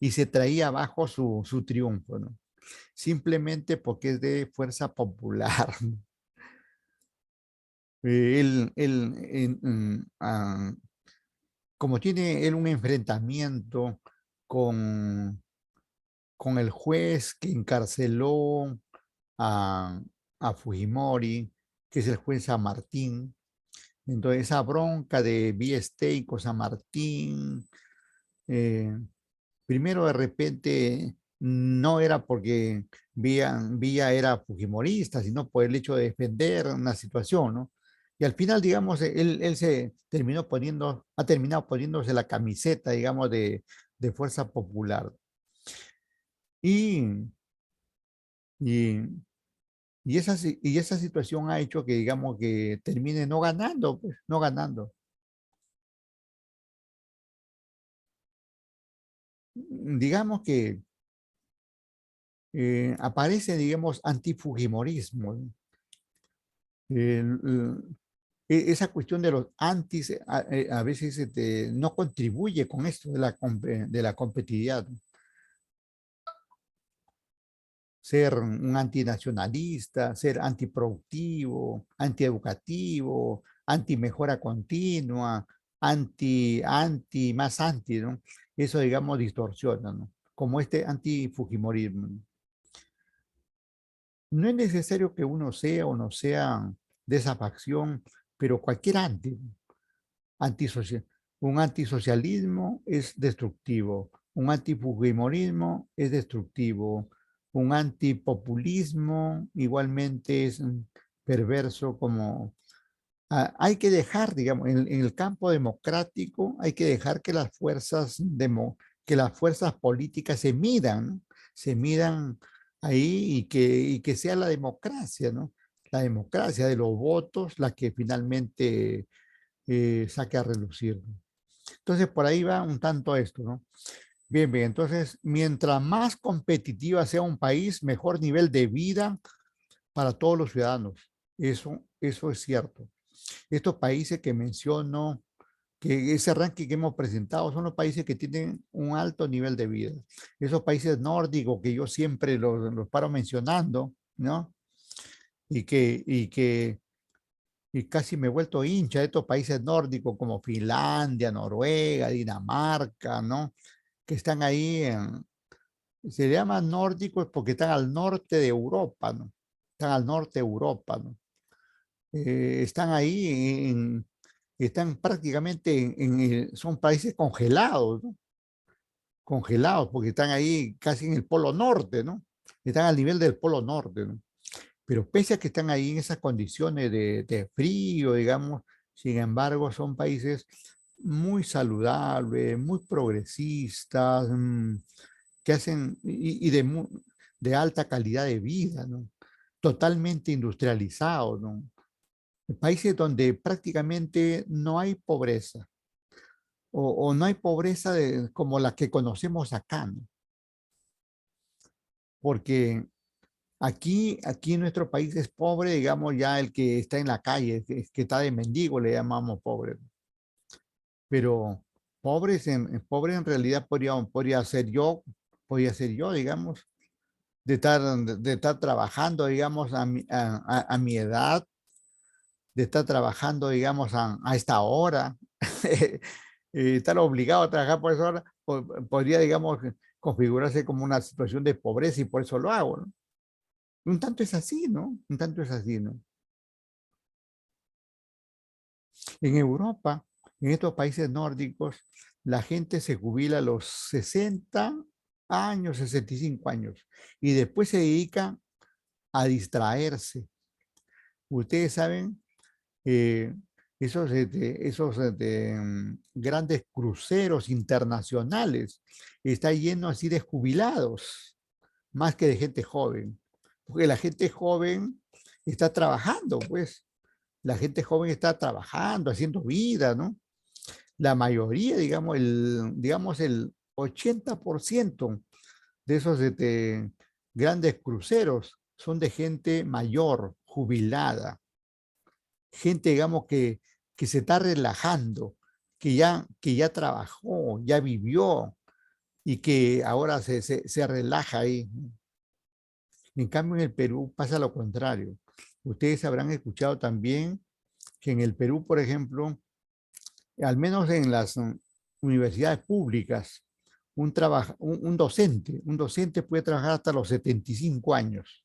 Y se traía abajo su triunfo, ¿no? simplemente porque es de Fuerza Popular. Como tiene él un enfrentamiento con, con el juez que encarceló a, a Fujimori, que es el juez San Martín. Entonces, esa bronca de Vía Esté con San Martín, eh, primero de repente no era porque Villa era fujimorista, sino por el hecho de defender una situación, ¿no? Y al final, digamos, él se terminó poniendo, ha terminado poniéndose la camiseta, digamos, de Fuerza Popular. Y, y, y esa situación ha hecho que, digamos, que termine no ganando, pues, no ganando. Digamos que aparece, digamos, antifujimorismo, ¿no? Esa cuestión de los antis a veces no contribuye con esto de la competitividad, ¿no? Ser un antinacionalista, ser antiproductivo, antieducativo, antimejora continua, más anti, ¿no? Eso, digamos, distorsiona, ¿no? Como este antifujimorismo, ¿no? No es necesario que uno sea o no sea de esa facción, pero cualquier antisocial, un antisocialismo es destructivo, un antifujimorismo es destructivo, un antipopulismo igualmente es perverso como hay que dejar, digamos, en el campo democrático, hay que dejar que que las fuerzas políticas se midan ahí y que sea la democracia, ¿no? La democracia de los votos la que finalmente saque a relucir. Entonces, por ahí va un tanto esto, ¿no? Bien, bien, entonces, mientras más competitiva sea un país, mejor nivel de vida para todos los ciudadanos. Eso es cierto. Estos países que menciono, que ese ranking que hemos presentado, son los países que tienen un alto nivel de vida. Esos países nórdicos que yo siempre los paro mencionando, ¿no? Y casi me he vuelto hincha de estos países nórdicos como Finlandia, Noruega, Dinamarca, ¿no? Que están ahí se llaman nórdicos porque están al norte de Europa, ¿no? Están al norte de Europa, ¿no? Están ahí están prácticamente son países congelados, ¿no? Congelados, porque están ahí casi en el polo norte, ¿no? Están al nivel del polo norte, ¿no? Pero pese a que están ahí en esas condiciones de frío, digamos, sin embargo, son países muy saludables, muy progresistas, que hacen de alta calidad de vida, ¿no? Totalmente industrializados, ¿no? Países donde prácticamente no hay pobreza o no hay pobreza como la que conocemos acá, ¿no? Porque aquí en nuestro país es pobre, digamos, ya el que está en la calle, que está de mendigo, le llamamos pobre. Pero pobre en realidad podría ser yo, digamos, de estar trabajando, digamos, a mi edad, de estar trabajando, digamos, a esta hora, estar obligado a trabajar por esa hora, podría, digamos, configurarse como una situación de pobreza y por eso lo hago, ¿no? Un tanto es así, ¿no? Un tanto es así, ¿no? En Europa, en estos países nórdicos, la gente se jubila a los 60 años, 65 años, y después se dedica a distraerse. Ustedes saben, eh, grandes cruceros internacionales está lleno así de jubilados, más que de gente joven, porque la gente joven está trabajando, pues, la gente joven está trabajando, haciendo vida, ¿no? La mayoría, digamos el 80% de esos grandes cruceros son de gente mayor, jubilada, gente, digamos, que se está relajando, que ya trabajó, ya vivió y que ahora se relaja ahí. En cambio, en el Perú pasa lo contrario. Ustedes habrán escuchado también que en el Perú, por ejemplo, al menos en las universidades públicas, un docente puede trabajar hasta los 75 años.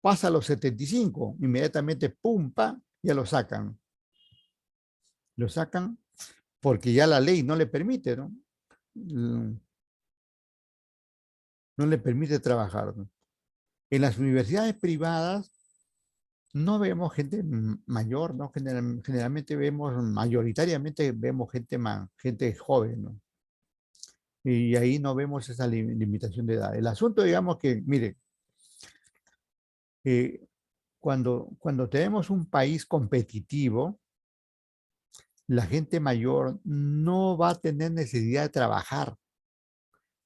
Pasa a los 75, inmediatamente, pum, pa, ya lo sacan. Lo sacan porque ya la ley no le permite, ¿no? No le permite trabajar, ¿no? En las universidades privadas no vemos gente mayor, ¿no? Generalmente vemos, mayoritariamente vemos gente joven, ¿no? Y ahí no vemos esa limitación de edad. El asunto, digamos que, mire, cuando tenemos un país competitivo, la gente mayor no va a tener necesidad de trabajar.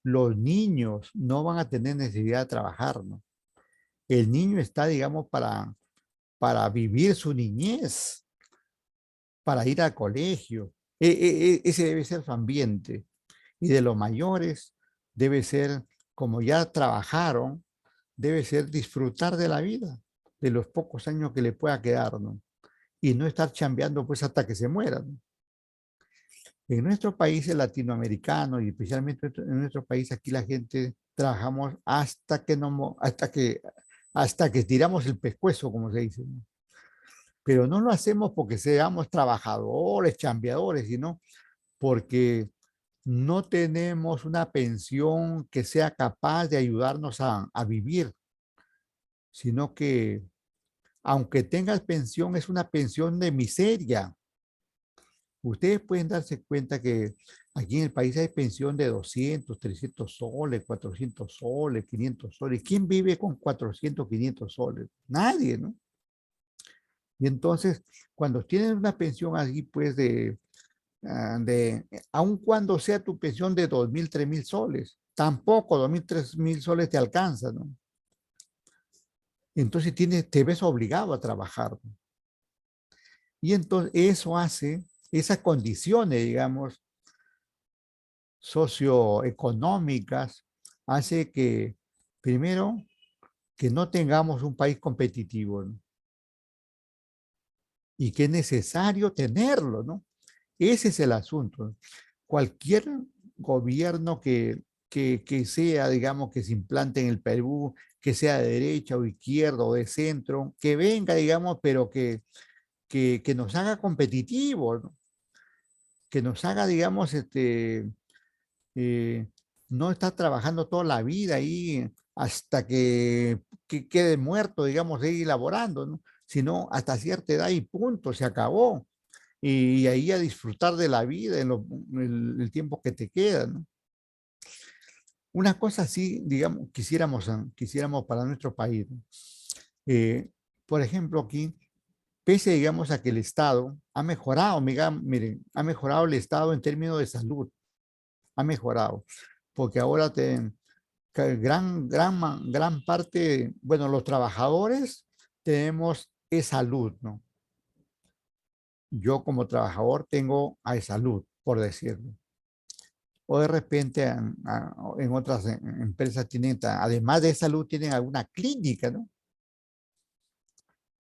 Los niños no van a tener necesidad de trabajar, ¿no? El niño está, digamos, para vivir su niñez, para ir al colegio. Ese debe ser su ambiente. Y de los mayores debe ser, como ya trabajaron, debe ser disfrutar de la vida, de los pocos años que le pueda quedar, ¿no? Y no estar chambeando pues hasta que se mueran. En nuestros países latinoamericanos y especialmente en nuestro país, aquí la gente trabajamos hasta que tiramos el pescuezo, como se dice, ¿no? Pero no lo hacemos porque seamos trabajadores, chambeadores, sino porque no tenemos una pensión que sea capaz de ayudarnos a vivir, sino que aunque tengas pensión, es una pensión de miseria. Ustedes pueden darse cuenta que aquí en el país hay pensión de 200, 300 soles, 400 soles, 500 soles. ¿Quién vive con 400, 500 soles? Nadie, ¿no? Y entonces, cuando tienen una pensión así, pues aun cuando sea tu pensión de 2.000, 3.000 soles, tampoco 2.000, 3.000 soles te alcanza, ¿no? Entonces te ves obligado a trabajar, ¿no? Y entonces eso hace, esas condiciones, digamos, socioeconómicas, hace que, primero, que no tengamos un país competitivo, ¿no? Y que es necesario tenerlo, ¿no? Ese es el asunto. Cualquier gobierno que sea, digamos, que se implante en el Perú, que sea de derecha o izquierda o de centro, que venga, digamos, pero que nos haga competitivos, ¿no? Que nos haga, digamos, eh, no estar trabajando toda la vida ahí hasta que quede muerto, digamos, de ir laborando, ¿no? Sino hasta cierta edad y punto, se acabó. Y ahí a disfrutar de la vida en el tiempo que te queda, ¿no? Una cosa así, digamos, quisiéramos para nuestro país, ¿no? Por ejemplo, aquí, pese, digamos, a que el Estado ha mejorado, miren, ha mejorado el Estado en términos de salud, ha mejorado, porque ahora gran parte, bueno, los trabajadores tenemos salud, ¿no? Yo como trabajador tengo salud, por decirlo. O de repente en otras empresas tienen, además de salud, tienen alguna clínica, ¿no?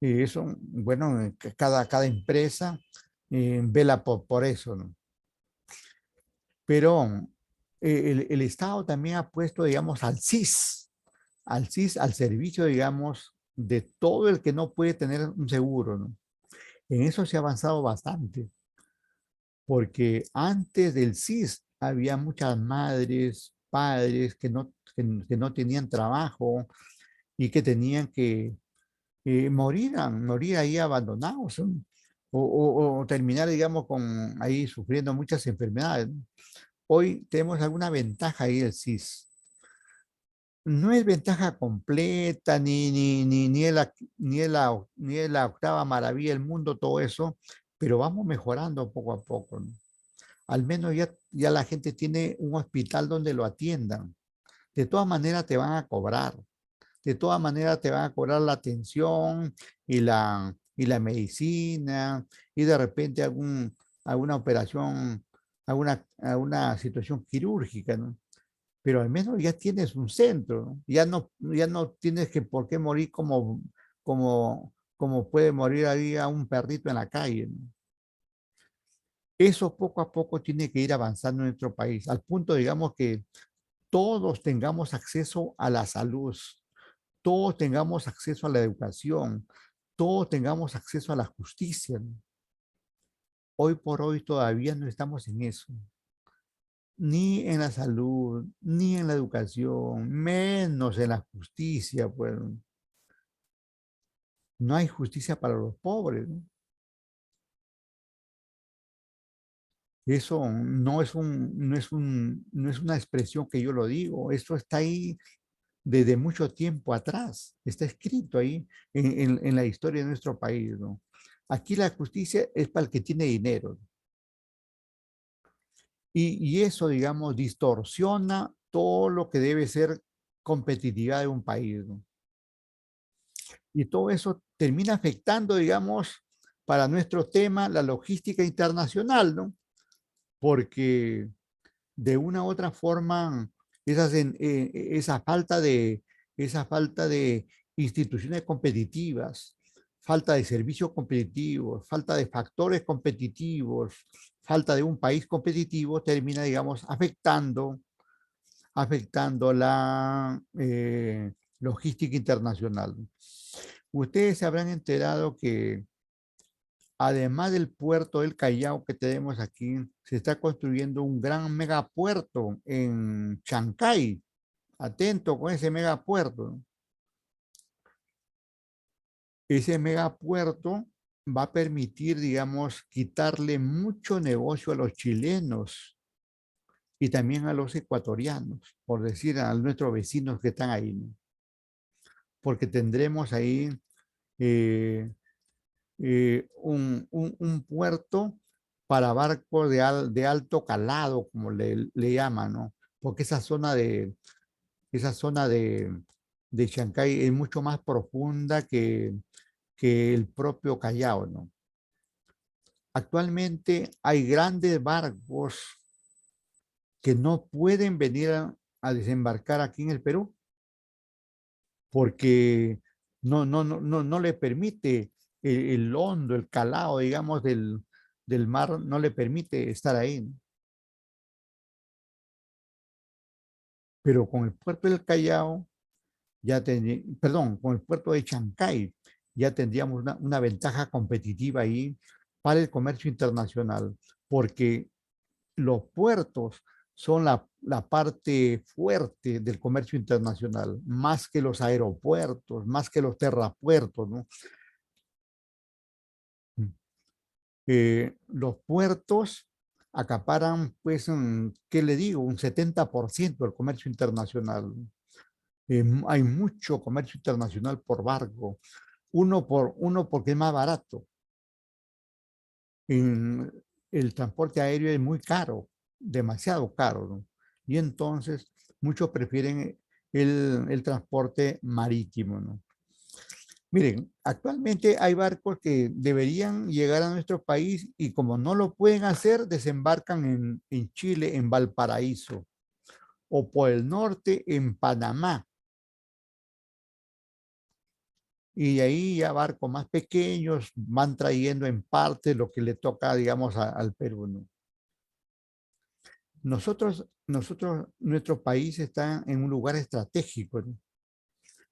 Y eso, bueno, cada empresa vela por eso, ¿no? Pero el Estado también ha puesto, digamos, al servicio, digamos, de todo el que no puede tener un seguro, ¿no? En eso se ha avanzado bastante, porque antes del CIS había muchas madres, padres que no tenían trabajo y que tenían que morir ahí abandonados, ¿no? O terminar, digamos, ahí sufriendo muchas enfermedades, ¿no? Hoy tenemos alguna ventaja ahí del CIS. No es ventaja completa, ni es la octava maravilla del mundo, todo eso, pero vamos mejorando poco a poco, ¿no? Al menos ya la gente tiene un hospital donde lo atiendan. De todas maneras te van a cobrar. De todas maneras te van a cobrar la atención y la medicina y de repente alguna operación, alguna situación quirúrgica, ¿no? pero al menos ya tienes un centro, ¿no? Ya no tienes que por qué morir como puede morir ahí a un perrito en la calle, ¿no? Eso poco a poco tiene que ir avanzando en nuestro país, al punto, digamos, que todos tengamos acceso a la salud, todos tengamos acceso a la educación, todos tengamos acceso a la justicia, ¿no? Hoy por hoy todavía no estamos en eso, ni en la salud, ni en la educación, menos en la justicia, pues no hay justicia para los pobres, ¿no? Eso no es una expresión que yo lo digo, eso está ahí desde mucho tiempo atrás, está escrito ahí en la historia de nuestro país, ¿no? Aquí la justicia es para el que tiene dinero. Y eso, digamos, distorsiona todo lo que debe ser competitividad de un país, ¿no? Y todo eso termina afectando, digamos, para nuestro tema, la logística internacional, ¿no? Porque de una u otra forma, esa falta de instituciones competitivas, falta de servicios competitivos, falta de factores competitivos, falta de un país competitivo, termina, digamos, afectando la logística internacional. Ustedes se habrán enterado que además del puerto del Callao que tenemos aquí, se está construyendo un gran megapuerto en Chancay. Atento con ese megapuerto, ¿no? Ese megapuerto va a permitir, digamos, quitarle mucho negocio a los chilenos y también a los ecuatorianos, por decir a nuestros vecinos que están ahí, ¿no? Porque tendremos ahí eh, un puerto para barcos de alto calado, como le llaman, ¿no? Porque esa zona de Chancay es mucho más profunda que el propio Callao, ¿no? Actualmente hay grandes barcos que no pueden venir a desembarcar aquí en el Perú porque no le permite el hondo, el calado, digamos, del mar, no le permite estar ahí, ¿no? Pero con el puerto del Callao, perdón, con el puerto de Chancay, ya tendríamos una ventaja competitiva ahí para el comercio internacional, porque los puertos son la parte fuerte del comercio internacional, más que los aeropuertos, más que los terrapuertos, ¿no? Los puertos acaparan, pues, ¿qué le digo? Un 70% del comercio internacional. Hay mucho comercio internacional por barco, uno porque es más barato. En, el transporte aéreo es muy caro, demasiado caro, ¿no? Y entonces muchos prefieren el transporte marítimo, ¿no? Miren, actualmente hay barcos que deberían llegar a nuestro país y como no lo pueden hacer, desembarcan en Chile, en Valparaíso, o por el norte, en Panamá. Y de ahí ya barcos más pequeños van trayendo en parte lo que le toca, digamos, al Perú, ¿no? Nuestro país está en un lugar estratégico, ¿no?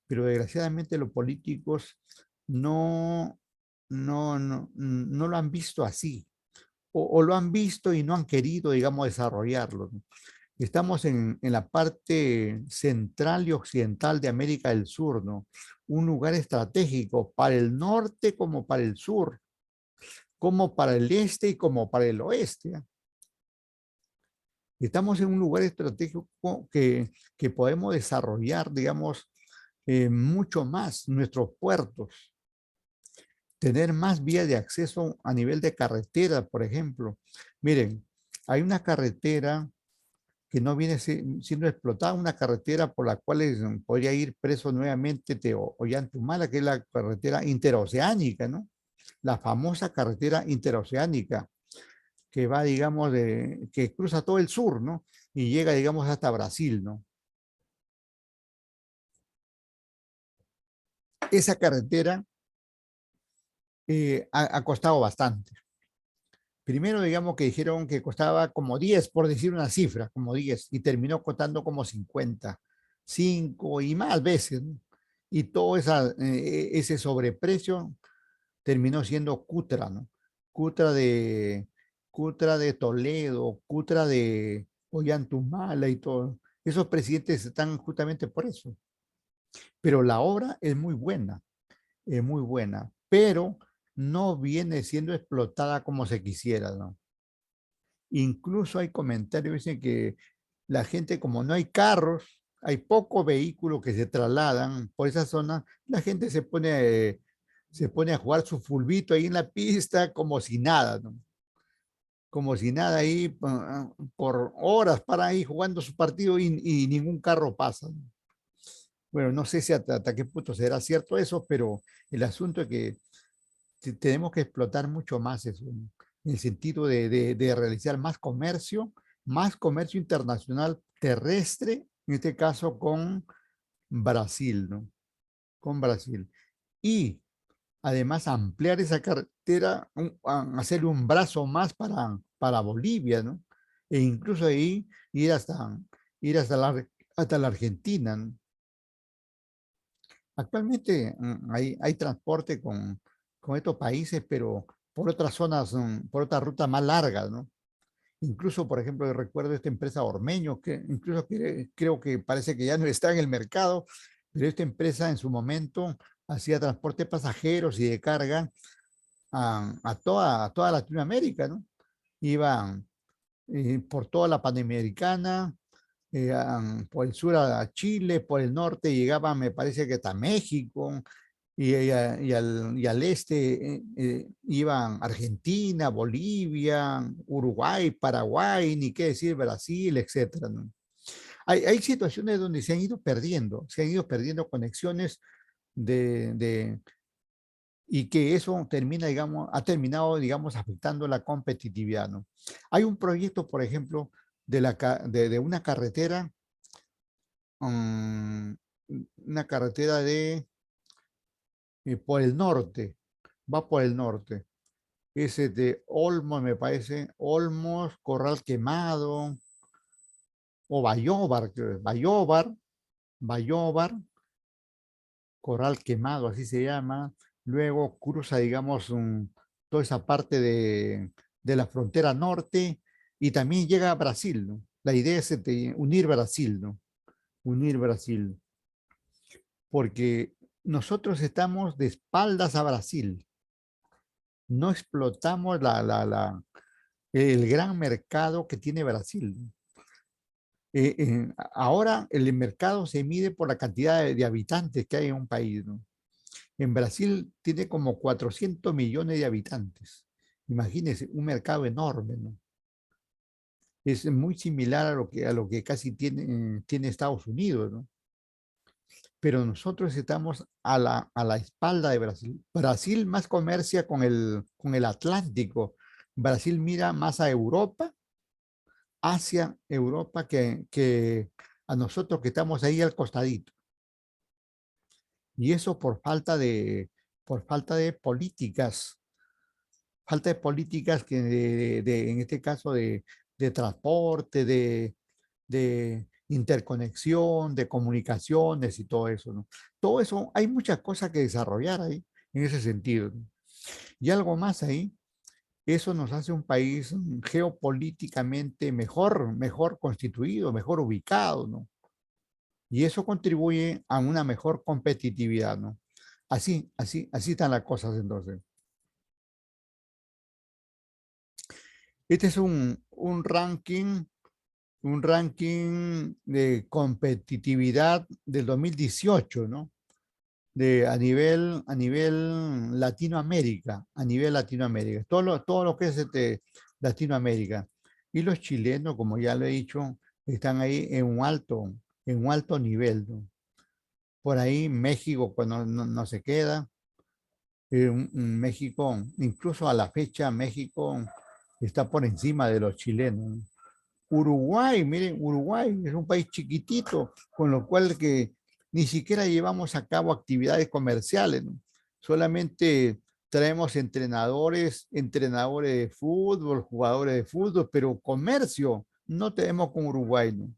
Pero desgraciadamente los políticos no, no lo han visto así, o lo han visto y no han querido, digamos, desarrollarlo, ¿no? Estamos en la parte central y occidental de América del Sur, ¿no? Un lugar estratégico para el norte como para el sur, como para el este y como para el oeste, ¿eh? Estamos en un lugar estratégico que podemos desarrollar, digamos, mucho más nuestros puertos, tener más vías de acceso a nivel de carretera, por ejemplo. Miren, hay una carretera que no viene siendo explotada, una carretera por la cual podría ir preso nuevamente Ollantaytamala, que es la carretera interoceánica, ¿no? La famosa carretera interoceánica que va, digamos, que cruza todo el sur, ¿no? y llega, digamos, hasta Brasil, ¿no? Esa carretera ha costado bastante. Primero, digamos que dijeron que costaba como 10, por decir una cifra, como 10, y terminó costando como 50, 5 y más veces, ¿no? Y todo ese sobreprecio terminó siendo Cutra, ¿no? Cutra de, Cutra de Toledo, Cutra de Ollantumala y todo. Esos presidentes están justamente por eso. Pero la obra es muy buena, pero no viene siendo explotada como se quisiera, ¿no? Incluso hay comentarios que dicen que la gente, como no hay carros, hay pocos vehículos que se trasladan por esa zona, la gente se pone a jugar su fulbito ahí en la pista como si nada, ¿no? Como si nada ahí por horas para ahí jugando su partido y ningún carro pasa, ¿no? Bueno, no sé si hasta qué punto será cierto eso, pero el asunto es que tenemos que explotar mucho más eso, ¿no? En el sentido de realizar más comercio internacional terrestre, en este caso con Brasil, ¿no? Con Brasil. Y además ampliar esa carretera, hacerle un brazo más para Bolivia, ¿no? E incluso ahí ir hasta la Argentina, ¿no? Actualmente hay transporte con estos países, pero por otras zonas, por otras rutas más largas, ¿no? Incluso, por ejemplo, recuerdo esta empresa Ormeño, que incluso creo que parece que ya no está en el mercado, pero esta empresa en su momento hacía transporte de pasajeros y de carga a toda Latinoamérica, ¿no? Iban por toda la Panamericana, por el sur a Chile, por el norte llegaban, me parece que hasta México, y al este iban Argentina, Bolivia, Uruguay, Paraguay, ni qué decir Brasil, etcétera, ¿no? Hay situaciones donde se han ido perdiendo conexiones de, y que eso termina, digamos, ha terminado, digamos, afectando la competitividad, ¿no? Hay un proyecto, por ejemplo, de una carretera, mm, una carretera por el norte, va por el norte. Ese de Olmos, me parece, Olmos, Corral Quemado, o Bayóvar, creo, Bayóvar, Corral Quemado, así se llama. Luego cruza, digamos, toda esa parte de la frontera norte y también llega a Brasil, ¿no? La idea es unir Brasil, ¿no? Unir Brasil, porque nosotros estamos de espaldas a Brasil, no explotamos el gran mercado que tiene Brasil. Ahora el mercado se mide por la cantidad de habitantes que hay en un país, ¿no? En Brasil tiene como 400 millones de habitantes. Imagínense, un mercado enorme, ¿no? Es muy similar a lo que casi tiene Estados Unidos, ¿no? Pero nosotros estamos a la espalda de Brasil. Brasil más comercia con el Atlántico. Brasil mira más a Europa, hacia Europa, que a nosotros que estamos ahí al costadito. Y eso por falta de políticas que en este caso de transporte, de interconexión, de comunicaciones y todo eso, ¿no? Todo eso, hay muchas cosas que desarrollar ahí en ese sentido, ¿no? Y algo más ahí, eso nos hace un país geopolíticamente mejor constituido, mejor ubicado, ¿no? Y eso contribuye a una mejor competitividad, ¿no? Así están las cosas entonces. Este es un ranking de competitividad del 2018, ¿no? A nivel Latinoamérica, todo lo que es Latinoamérica. Y los chilenos, como ya lo he dicho, están ahí en un alto nivel, ¿no? Por ahí México, cuando no se queda, México, incluso a la fecha, México está por encima de los chilenos, ¿no? Uruguay, miren, Uruguay es un país chiquitito, con lo cual que ni siquiera llevamos a cabo actividades comerciales, ¿no? Solamente traemos entrenadores de fútbol, jugadores de fútbol, pero comercio no tenemos con Uruguay, ¿no?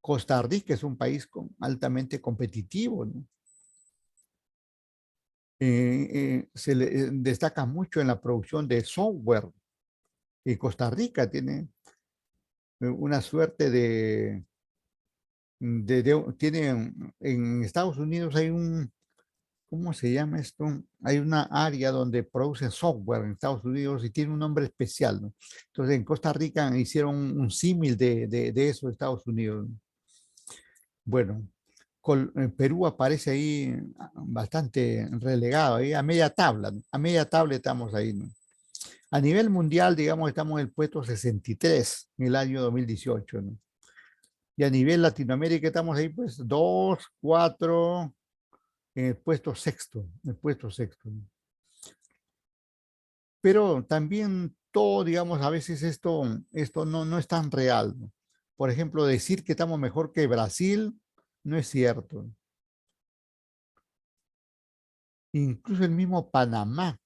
Costa Rica es un país altamente competitivo, ¿no? Destaca mucho en la producción de software. Y Costa Rica tiene una suerte tiene en Estados Unidos hay ¿cómo se llama esto? Hay una área donde producen software en Estados Unidos y tiene un nombre especial, ¿no? Entonces en Costa Rica hicieron un símil de eso de Estados Unidos. Bueno, Perú aparece ahí bastante relegado, ahí a media tabla, ¿no? A media tabla estamos ahí, ¿no? A nivel mundial, digamos, estamos en el puesto 63 en el año 2018, ¿no? Y a nivel Latinoamérica estamos ahí, pues, 2, 4, en el puesto sexto, en el puesto sexto, ¿no? Pero también todo, digamos, a veces esto no es tan real, ¿no? Por ejemplo, decir que estamos mejor que Brasil no es cierto. Incluso el mismo Panamá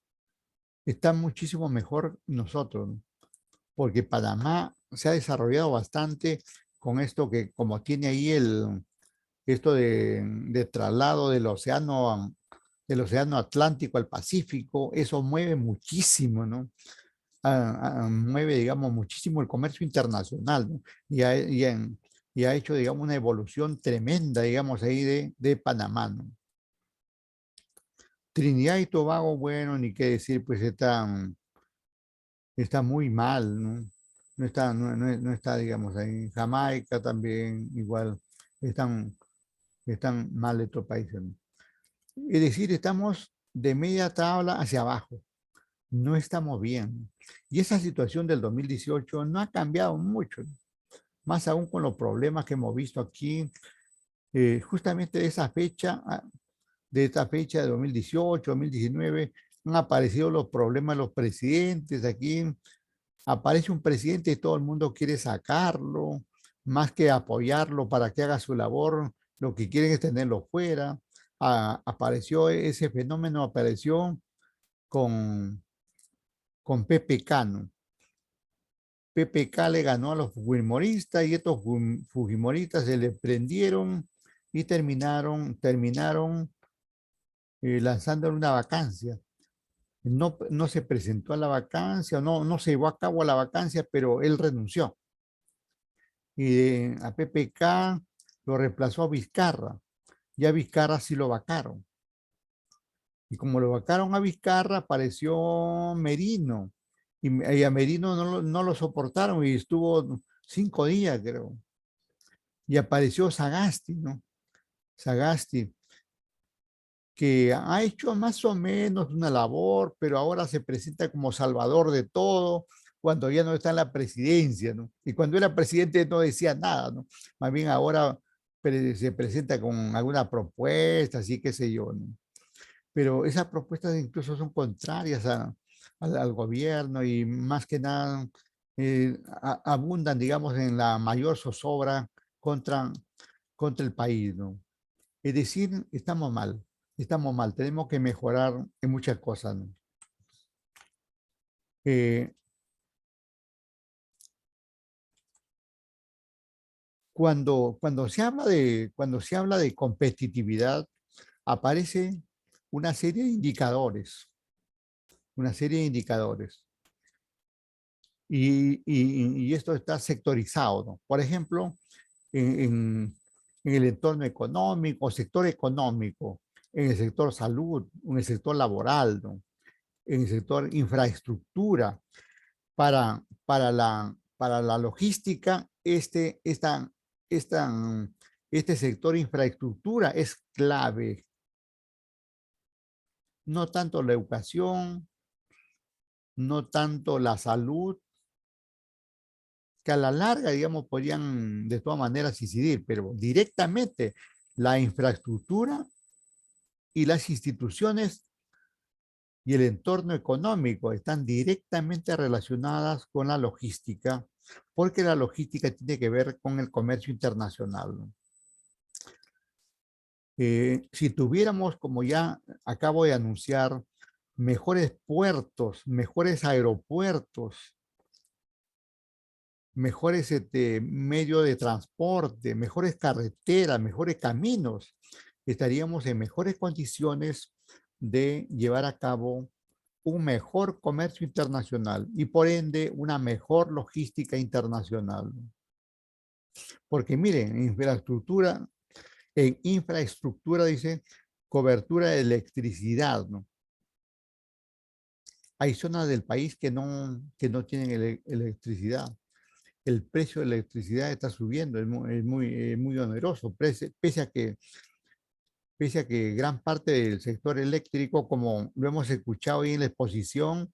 está muchísimo mejor que nosotros, ¿no? Porque Panamá se ha desarrollado bastante con esto que como tiene ahí esto de traslado del océano Atlántico al Pacífico, eso mueve muchísimo, ¿no? Mueve, digamos, muchísimo el comercio internacional, ¿no? Y ha hecho, digamos, una evolución tremenda, digamos, ahí de Panamá, ¿no? Trinidad y Tobago, bueno, ni qué decir, pues está muy mal, ¿no? No está, digamos, ahí. Jamaica también, igual, están mal estos países, ¿no? Es decir, estamos de media tabla hacia abajo. No estamos bien. Y esa situación del 2018 no ha cambiado mucho, ¿no? Más aún con los problemas que hemos visto aquí, justamente de esta fecha de 2018, 2019, han aparecido los problemas de los presidentes aquí. Aparece un presidente y todo el mundo quiere sacarlo, más que apoyarlo para que haga su labor, lo que quieren es tenerlo fuera. Apareció ese fenómeno, apareció con, con PPK, ¿no? PPK le ganó a los fujimoristas y estos fujimoristas se le prendieron y terminaron lanzándole una vacancia. No se presentó a la vacancia, no se llevó a cabo la vacancia, pero él renunció. Y a PPK lo reemplazó a Vizcarra. Y a Vizcarra sí lo vacaron. Y como lo vacaron a Vizcarra, apareció Merino. Y a Merino no lo soportaron y estuvo 5 días, creo. Y apareció Sagasti, ¿no? Sagasti, que ha hecho más o menos una labor, pero ahora se presenta como salvador de todo, cuando ya no está en la presidencia, ¿no? Y cuando era presidente no decía nada, ¿no? Más bien ahora se presenta con alguna propuesta, así qué sé yo, ¿no? Pero esas propuestas incluso son contrarias al gobierno y más que nada abundan, digamos, en la mayor zozobra contra, contra el país, ¿no? Es decir, estamos mal, tenemos que mejorar en muchas cosas, ¿no? Eh, cuando se habla de competitividad, aparece una serie de indicadores, una serie de indicadores. Y esto está sectorizado, ¿no? Por ejemplo, en el entorno económico, sector económico, en el sector salud, en el sector laboral, ¿no? En el sector infraestructura. Para la logística, este sector infraestructura es clave. No tanto la educación, no tanto la salud, que a la larga, digamos, podrían de todas maneras incidir, pero directamente la infraestructura y las instituciones y el entorno económico están directamente relacionadas con la logística porque la logística tiene que ver con el comercio internacional, ¿no? Si tuviéramos, como ya acabo de anunciar, mejores puertos, mejores aeropuertos, mejores medios de transporte, mejores carreteras, mejores caminos, estaríamos en mejores condiciones de llevar a cabo un mejor comercio internacional y por ende una mejor logística internacional. Porque miren, en infraestructura dice cobertura de electricidad, ¿no? Hay zonas del país que no tienen electricidad. El precio de la electricidad está subiendo, muy oneroso, pese a que gran parte del sector eléctrico, como lo hemos escuchado hoy en la exposición,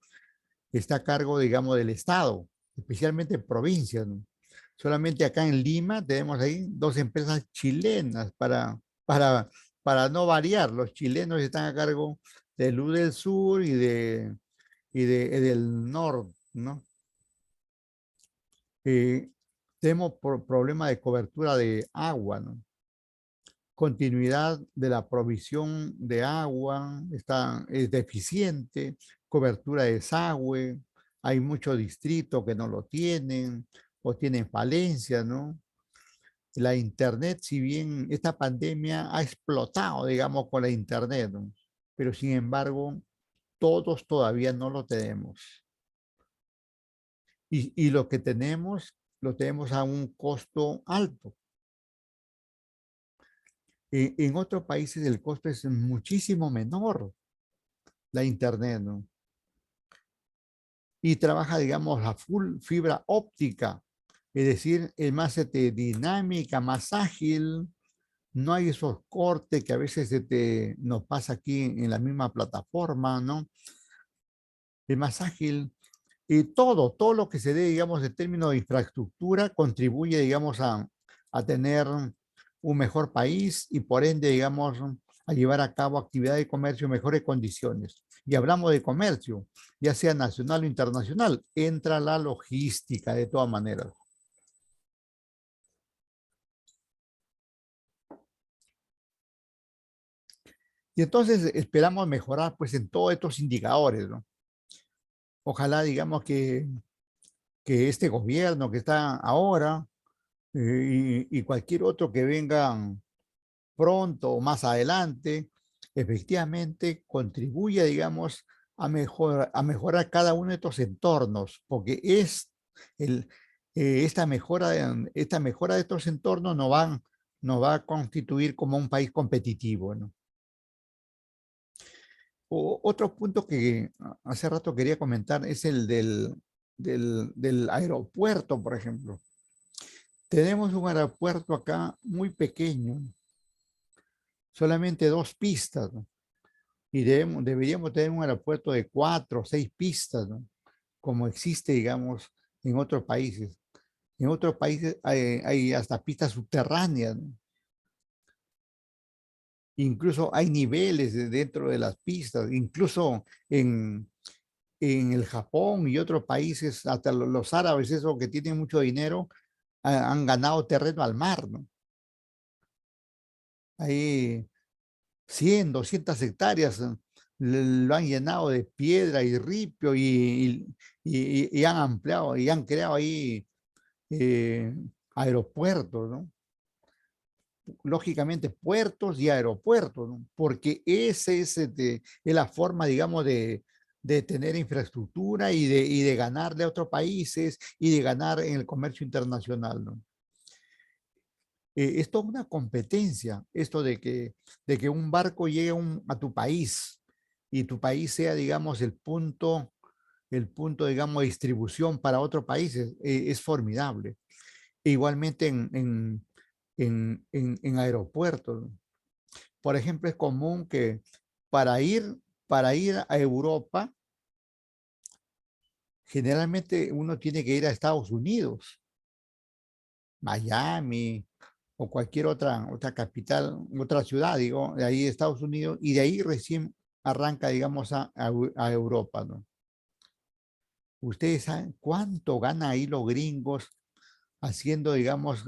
está a cargo, digamos, del Estado, especialmente en provincias, ¿no? Solamente acá en Lima tenemos ahí 2 empresas chilenas para no variar. Los chilenos están a cargo de Luz del Sur y del Norte, ¿no? Tenemos problema de cobertura de agua, ¿no? Continuidad de la provisión de agua es deficiente, cobertura de desagüe, hay muchos distritos que no lo tienen o tienen falencias, ¿no? La internet, si bien esta pandemia ha explotado, digamos, con la internet, ¿no? Pero sin embargo, todos todavía no lo tenemos. Y lo que tenemos, lo tenemos a un costo alto. En otros países el costo es muchísimo menor, la internet, ¿no? Y trabaja, digamos, a full fibra óptica, es decir, es más dinámica, más ágil, no hay esos cortes que a veces nos pasa aquí en la misma plataforma, ¿no? Es más ágil. Y todo lo que se dé, digamos, en términos de infraestructura contribuye, digamos, a tener un mejor país y por ende, digamos, a llevar a cabo actividad de comercio en mejores condiciones. Y hablamos de comercio, ya sea nacional o internacional, entra la logística de todas maneras. Y entonces esperamos mejorar pues en todos estos indicadores, ¿no? Ojalá, digamos, que este gobierno que está ahora y cualquier otro que venga pronto o más adelante, efectivamente contribuya, digamos, a mejorar cada uno de estos entornos, porque esta mejora de estos entornos nos va a constituir como un país competitivo, ¿no? Otro punto que hace rato quería comentar es el del aeropuerto, por ejemplo. Tenemos un aeropuerto acá muy pequeño, solamente 2 pistas, ¿no? Y deberíamos tener un aeropuerto de 4 o 6 pistas, ¿no? Como existe, digamos, en otros países. En otros países hay hasta pistas subterráneas, ¿no? Incluso hay niveles dentro de las pistas, incluso en el Japón y otros países, hasta los árabes, esos que tienen mucho dinero, han ganado terreno al mar, ¿no? Hay 100, 200 hectáreas, lo han llenado de piedra y ripio y han ampliado y han creado ahí eh, aeropuertos, ¿no? Lógicamente puertos y aeropuertos, ¿no? Porque es la forma, digamos, de tener infraestructura y de ganarle a otros países y de ganar en el comercio internacional, ¿no? Es toda una competencia, esto de que un barco llegue a tu país y tu país sea, digamos, el punto, digamos, de distribución para otros países, es formidable. E igualmente en aeropuertos. Por ejemplo, es común que para ir a Europa, generalmente uno tiene que ir a Estados Unidos, Miami o cualquier otra capital, otra ciudad, digo, de ahí Estados Unidos, y de ahí recién arranca, digamos, a Europa, ¿no? Ustedes saben cuánto ganan ahí los gringos haciendo, digamos,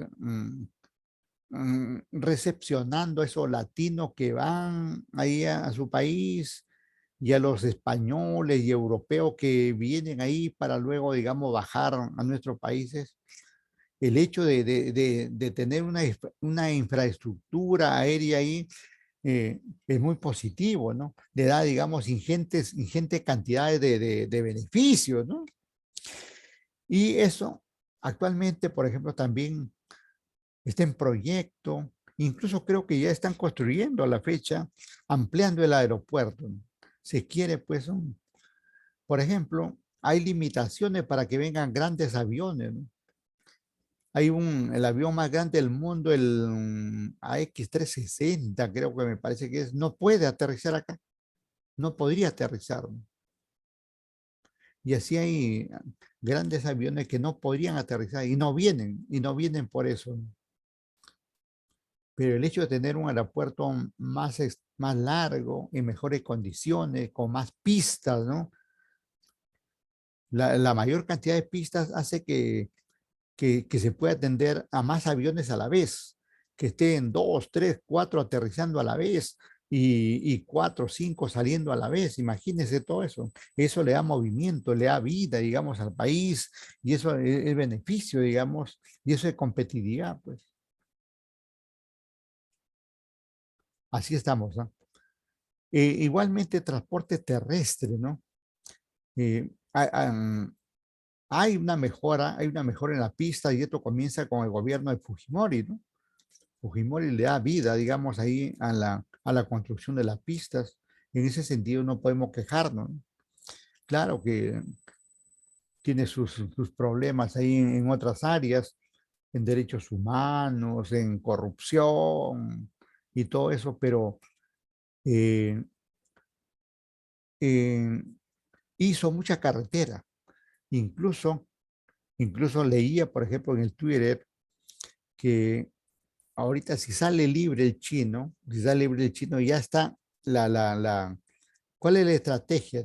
recepcionando a esos latinos que van ahí a su país y a los españoles y europeos que vienen ahí para luego, digamos, bajar a nuestros países. El hecho de tener una infraestructura aérea ahí es muy positivo, ¿no? Le da, digamos, ingentes cantidades de beneficios, ¿no? Y eso actualmente, por ejemplo, también está en proyecto, incluso creo que ya están construyendo a la fecha, ampliando el aeropuerto, ¿no? Se quiere, pues, por ejemplo, hay limitaciones para que vengan grandes aviones, ¿no? Hay el avión más grande del mundo, el AX360, creo que me parece que es, no puede aterrizar acá, no podría aterrizar, ¿no? Y así hay grandes aviones que no podrían aterrizar y no vienen por eso, ¿no? Pero el hecho de tener un aeropuerto más largo, en mejores condiciones, con más pistas, ¿no? La mayor cantidad de pistas hace que se pueda atender a más aviones a la vez, que estén 2, 3, 4 aterrizando a la vez y 4, 5 saliendo a la vez. Imagínense todo eso. Eso le da movimiento, le da vida, digamos, al país y eso es beneficio, digamos, y eso es competitividad, pues. Así estamos, ¿no? Igualmente transporte terrestre, ¿no? Eh, ha- han- hay una mejora en la pista y esto comienza con el gobierno de Fujimori, ¿no? Fujimori le da vida, digamos, ahí a la construcción de las pistas. En ese sentido no podemos quejarnos, ¿no? Claro que tiene sus problemas ahí en otras áreas, en derechos humanos, en corrupción y todo eso, pero eh, eh, hizo mucha carretera. Incluso, incluso leía, por ejemplo, en el Twitter que ahorita si sale libre el chino, si sale libre el chino, ya está ¿cuál es la estrategia?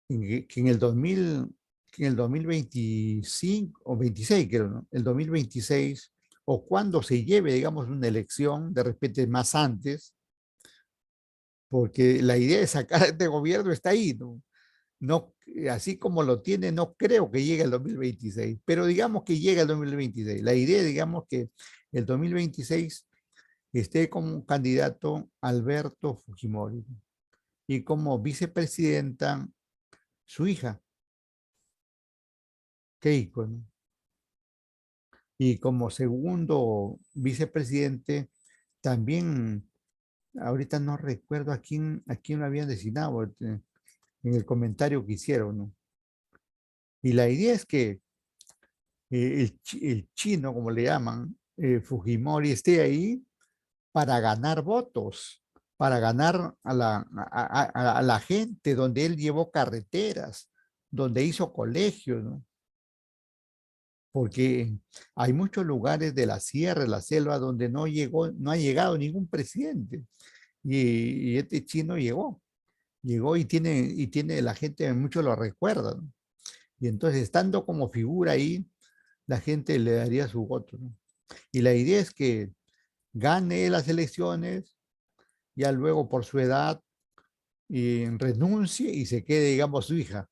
Que en el 2000, que en el 2025 o 26, creo, ¿no? El 2026, o cuando se lleve, digamos, una elección, de repente más antes, porque la idea de sacar a este gobierno está ahí, ¿no? No, así como lo tiene, no creo que llegue el 2026, pero digamos que llega el 2026. La idea, digamos que el 2026 esté como candidato Alberto Fujimori y como vicepresidenta su hija, Keiko, ¿no? Y como segundo vicepresidente, también, ahorita no recuerdo a quién lo habían designado en el comentario que hicieron, ¿no? Y la idea es que el chino, como le llaman, Fujimori, esté ahí para ganar votos, para ganar a la gente, donde él llevó carreteras, donde hizo colegios, ¿no? Porque hay muchos lugares de la sierra, de la selva, donde no ha llegado ningún presidente. Y este chino llegó y tiene, la gente, mucho lo recuerda, ¿no? Y entonces, estando como figura ahí, la gente le daría su voto, ¿no? Y la idea es que gane las elecciones, ya luego por su edad, y renuncie y se quede, digamos, su hija.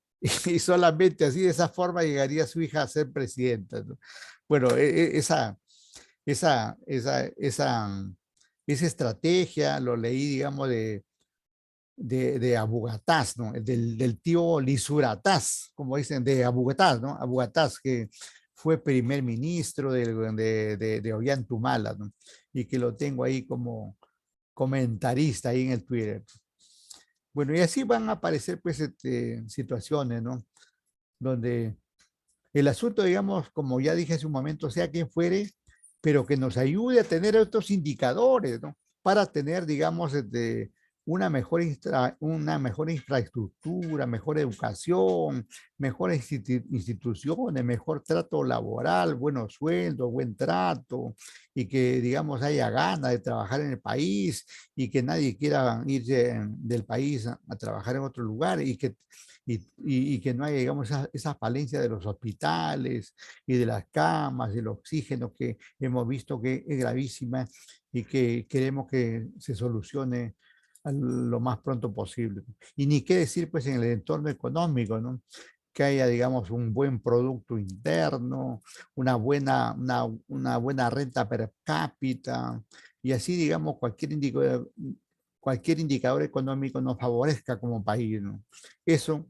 Y solamente así, de esa forma, llegaría su hija a ser presidenta, ¿no? Bueno, esa, esa, esa, esa estrategia lo leí, digamos, de Abu Gataz, ¿no? Del tío Lisurataz, como dicen, de Abu Gataz, ¿no? Abu Gataz, que fue primer ministro de Ollantaytamala, ¿no? Y que lo tengo ahí como comentarista ahí en el Twitter. Bueno, y así van a aparecer, pues, situaciones, ¿no? Donde el asunto, digamos, como ya dije hace un momento, sea quien fuere, pero que nos ayude a tener estos indicadores, ¿no? Para tener, digamos, una mejor infraestructura, mejor educación, mejores instituciones, mejor trato laboral, buenos sueldos, buen trato, y que, digamos, haya ganas de trabajar en el país y que nadie quiera irse del país a trabajar en otro lugar y que no haya, digamos, esa falencia de los hospitales y de las camas, del oxígeno que hemos visto que es gravísima y que queremos que se solucione lo más pronto posible. Y ni qué decir, pues, en el entorno económico, ¿no? Que haya, digamos, un buen producto interno, una buena renta per cápita, y así, digamos, cualquier indicador económico nos favorezca como país, ¿no? Eso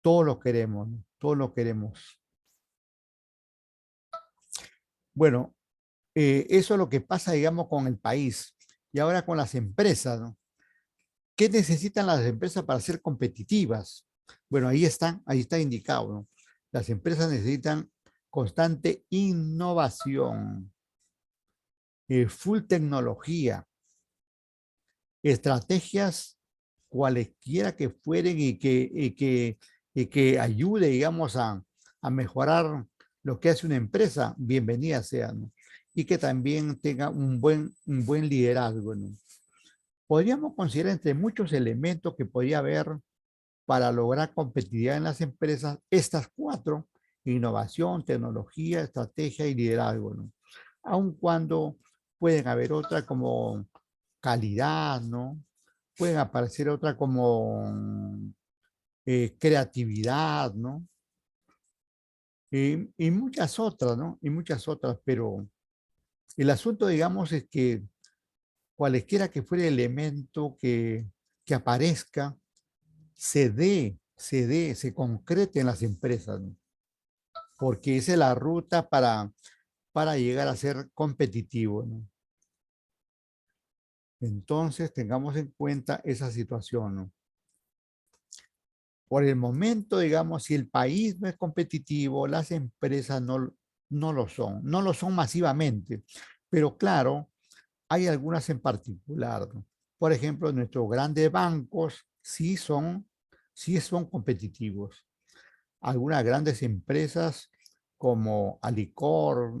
todos lo queremos, ¿no? Todos lo queremos. Bueno, eso es lo que pasa, digamos, con el país. Y ahora con las empresas, ¿no? ¿Qué necesitan las empresas para ser competitivas? Bueno, ahí está indicado, ¿no? Las empresas necesitan constante innovación, full tecnología, estrategias cualesquiera que fueren y que ayude, digamos, a mejorar lo que hace una empresa, bienvenida sea, ¿no? Y que también tenga un buen liderazgo, ¿no? Podríamos considerar entre muchos elementos que podría haber para lograr competitividad en las empresas, estas cuatro: innovación, tecnología, estrategia y liderazgo, ¿no? Aun cuando pueden haber otras como calidad, ¿no? Pueden aparecer otras como creatividad, ¿no? Y muchas otras, ¿no? Y muchas otras, pero el asunto, digamos, es que cualesquiera que fuera el elemento que aparezca, se concrete en las empresas, ¿no? Porque esa es la ruta para llegar a ser competitivo, ¿no? Entonces, tengamos en cuenta esa situación, ¿no? Por el momento, digamos, si el país no es competitivo, las empresas no lo son masivamente, pero claro, hay algunas en particular, ¿no? Por ejemplo, nuestros grandes bancos sí son competitivos. Algunas grandes empresas como Alicor,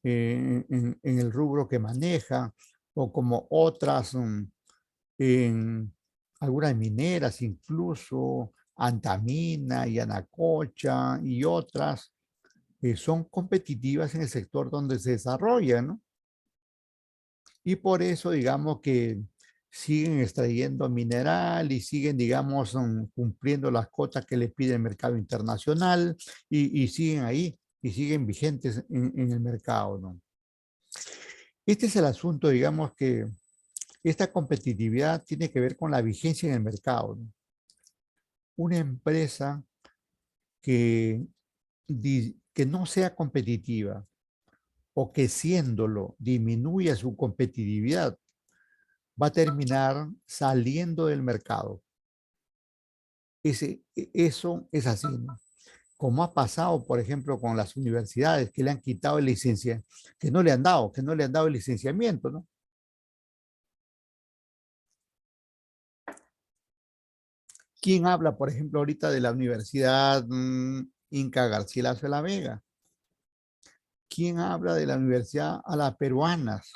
en el rubro que maneja, o como otras en algunas mineras, incluso Antamina y Anacocha y otras, son competitivas en el sector donde se desarrollan, ¿no? Y por eso, digamos que siguen extrayendo mineral y siguen, digamos, cumpliendo las cotas que les pide el mercado internacional y siguen ahí y siguen vigentes en el mercado, ¿no? Este es el asunto, digamos, que esta competitividad tiene que ver con la vigencia en el mercado, ¿no? Una empresa que, que no sea competitiva o que siéndolo disminuya su competitividad va a terminar saliendo del mercado. Eso es así, ¿no? Como ha pasado, por ejemplo, con las universidades que le han quitado el licenciamiento, que no le han dado el licenciamiento, ¿no? ¿Quién habla, por ejemplo, ahorita de la Universidad Inca Garcilaso de la Vega? ¿Quién habla de la Universidad a las Peruanas?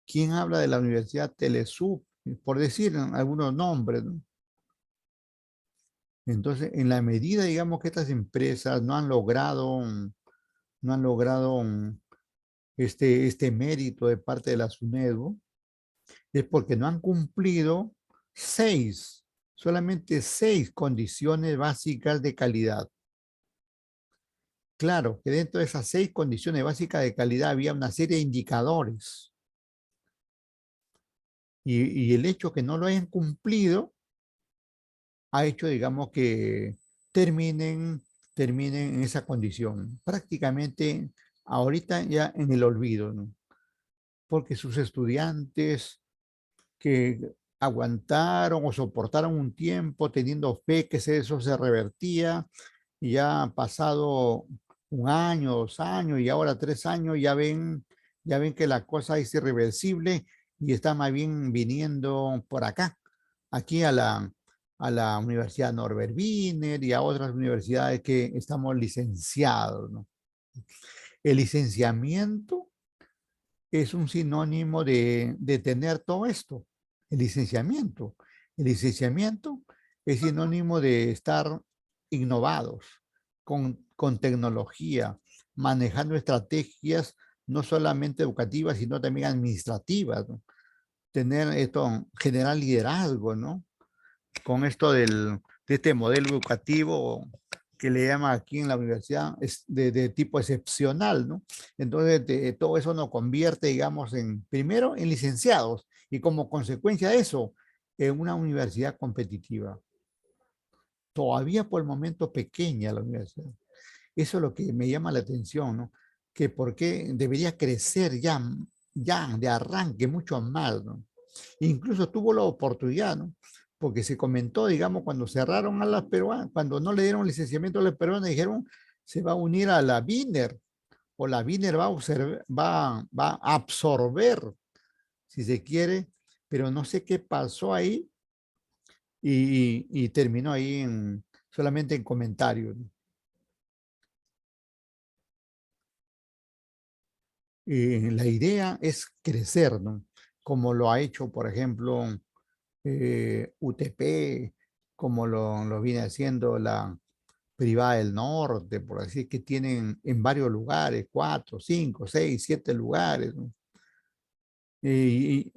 ¿Quién habla de la Universidad Telesub? Por decir algunos nombres, ¿no? Entonces, en la medida, digamos, que estas empresas no han logrado este mérito de parte de la SUNEDU, es porque no han cumplido solamente 6 condiciones básicas de calidad. Claro que dentro de esas 6 condiciones básicas de calidad había una serie de indicadores. Y el hecho que no lo hayan cumplido ha hecho, digamos, que terminen en esa condición. Prácticamente ahorita ya en el olvido, ¿no? Porque sus estudiantes que aguantaron o soportaron un tiempo teniendo fe que eso se revertía, y ya han pasado 1 año, 2 años y ahora 3 años, ya ven que la cosa es irreversible y está más bien viniendo por acá, aquí a la Universidad Norbert Wiener y a otras universidades que estamos licenciados, ¿no? El licenciamiento es un sinónimo de tener todo esto, el licenciamiento. El licenciamiento es sinónimo de estar innovados con tecnología, manejando estrategias no solamente educativas, sino también administrativas, ¿no? Tener esto, generar liderazgo, ¿no? Con esto de este modelo educativo que le llama aquí en la universidad es de tipo excepcional, ¿no? Entonces, todo eso nos convierte, digamos, primero en licenciados y como consecuencia de eso, en una universidad competitiva. Todavía por el momento pequeña la universidad. Eso es lo que me llama la atención, ¿no? Que por qué debería crecer ya de arranque mucho más, ¿no? Incluso tuvo la oportunidad, ¿no? Porque se comentó, digamos, cuando cerraron a las peruanas, cuando no le dieron licenciamiento a las peruanas, dijeron, se va a unir a la Wiener, o la Wiener va a absorber, si se quiere, pero no sé qué pasó ahí y terminó ahí solamente en comentarios, ¿no? La idea es crecer, ¿no? Como lo ha hecho, por ejemplo, UTP, como lo viene haciendo la Privada del Norte, por así que tienen en varios lugares, 4, 5, 6, 7 lugares, ¿no? Y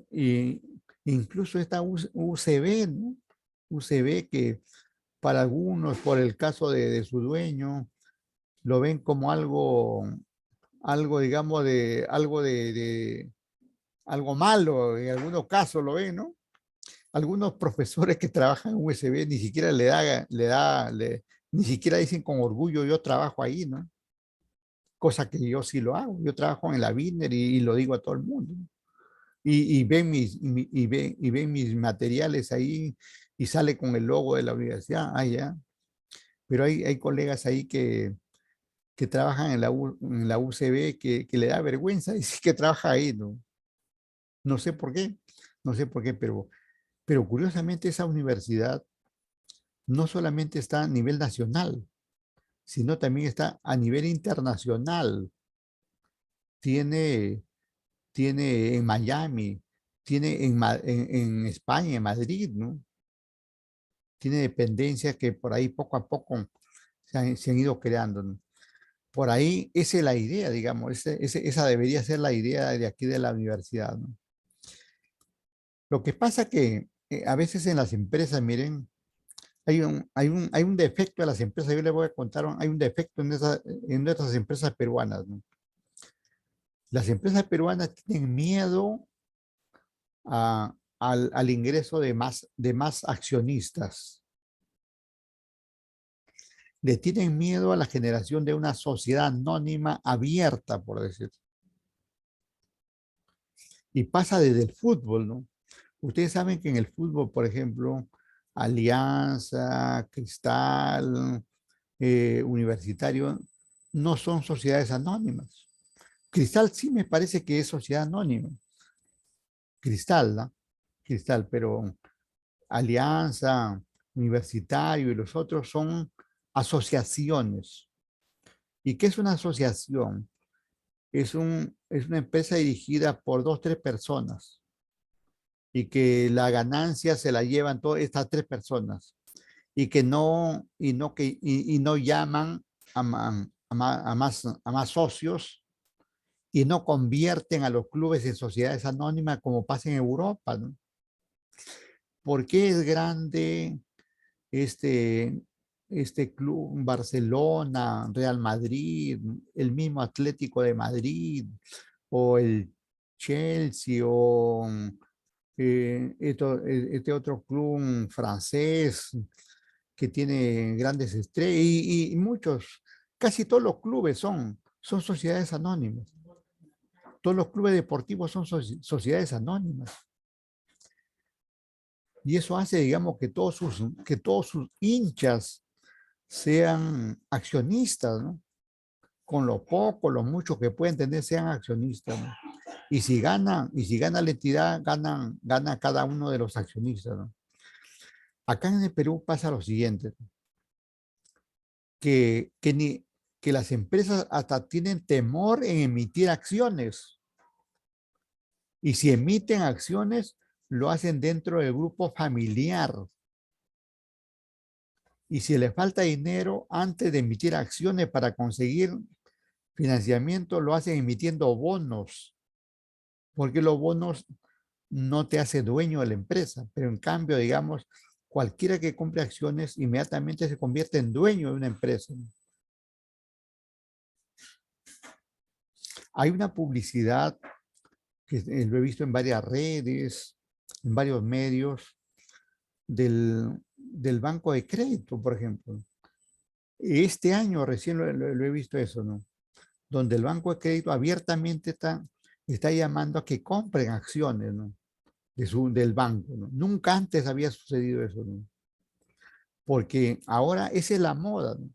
incluso esta UCB, ¿no? UCB que para algunos, por el caso de su dueño, lo ven como algo digamos, algo malo, en algunos casos lo ven, ¿no? Algunos profesores que trabajan en USB ni siquiera ni siquiera dicen con orgullo, yo trabajo ahí, ¿no? Cosa que yo sí lo hago. Yo trabajo en la Wiener y lo digo a todo el mundo, ¿no? Y ven y ven mis materiales ahí y sale con el logo de la universidad, ah, ya. Pero hay colegas ahí que trabajan en la UCB que le da vergüenza decir que trabaja ahí, ¿no? No sé por qué, no sé por qué, pero curiosamente esa universidad no solamente está a nivel nacional, sino también está a nivel internacional. Tiene, tiene en Miami, tiene en España, en Madrid, ¿no? Tiene dependencias que por ahí poco a poco se han ido creando, ¿no? Por ahí, esa es la idea, digamos, esa debería ser la idea de aquí de la universidad, ¿no? Lo que pasa que a veces en las empresas, miren, hay un defecto de las empresas, yo les voy a contar, hay un defecto en nuestras empresas peruanas, ¿no? Las empresas peruanas tienen miedo al ingreso de más accionistas. Le tienen miedo a la generación de una sociedad anónima abierta, por decir. Y pasa desde el fútbol, ¿no? Ustedes saben que en el fútbol, por ejemplo, Alianza, Cristal, Universitario, no son sociedades anónimas. Cristal sí me parece que es sociedad anónima. Cristal, ¿no? Cristal, pero Alianza, Universitario y los otros son asociaciones. ¿Y qué es una asociación? Es una empresa dirigida por 2, 3 personas y que la ganancia se la llevan todas estas 3 personas y que no llaman a más socios y no convierten a los clubes en sociedades anónimas como pasa en Europa, ¿no? ¿Por qué es grande este, este club, Barcelona, Real Madrid, el mismo Atlético de Madrid o el Chelsea o este otro club francés que tiene grandes estrellas y muchos, casi todos los clubes son sociedades anónimas. Todos los clubes deportivos son sociedades anónimas. Y eso hace, digamos, que todos sus hinchas sean accionistas, ¿no? Con lo poco, lo mucho que pueden tener, sean accionistas, ¿no? Y si gana la entidad, gana cada uno de los accionistas, ¿no? Acá en el Perú pasa lo siguiente, que las empresas hasta tienen temor en emitir acciones. Y si emiten acciones, lo hacen dentro del grupo familiar. Y si les falta dinero antes de emitir acciones para conseguir financiamiento, lo hacen emitiendo bonos, porque los bonos no te hace dueño de la empresa, pero en cambio, digamos, cualquiera que compre acciones inmediatamente se convierte en dueño de una empresa. Hay una publicidad que lo he visto en varias redes, en varios medios, del banco de crédito, por ejemplo. Este año recién lo he visto eso, ¿no? Donde el banco de crédito abiertamente está llamando a que compren acciones, ¿no? Del banco, ¿no? Nunca antes había sucedido eso, ¿no? Porque ahora esa es la moda, ¿no?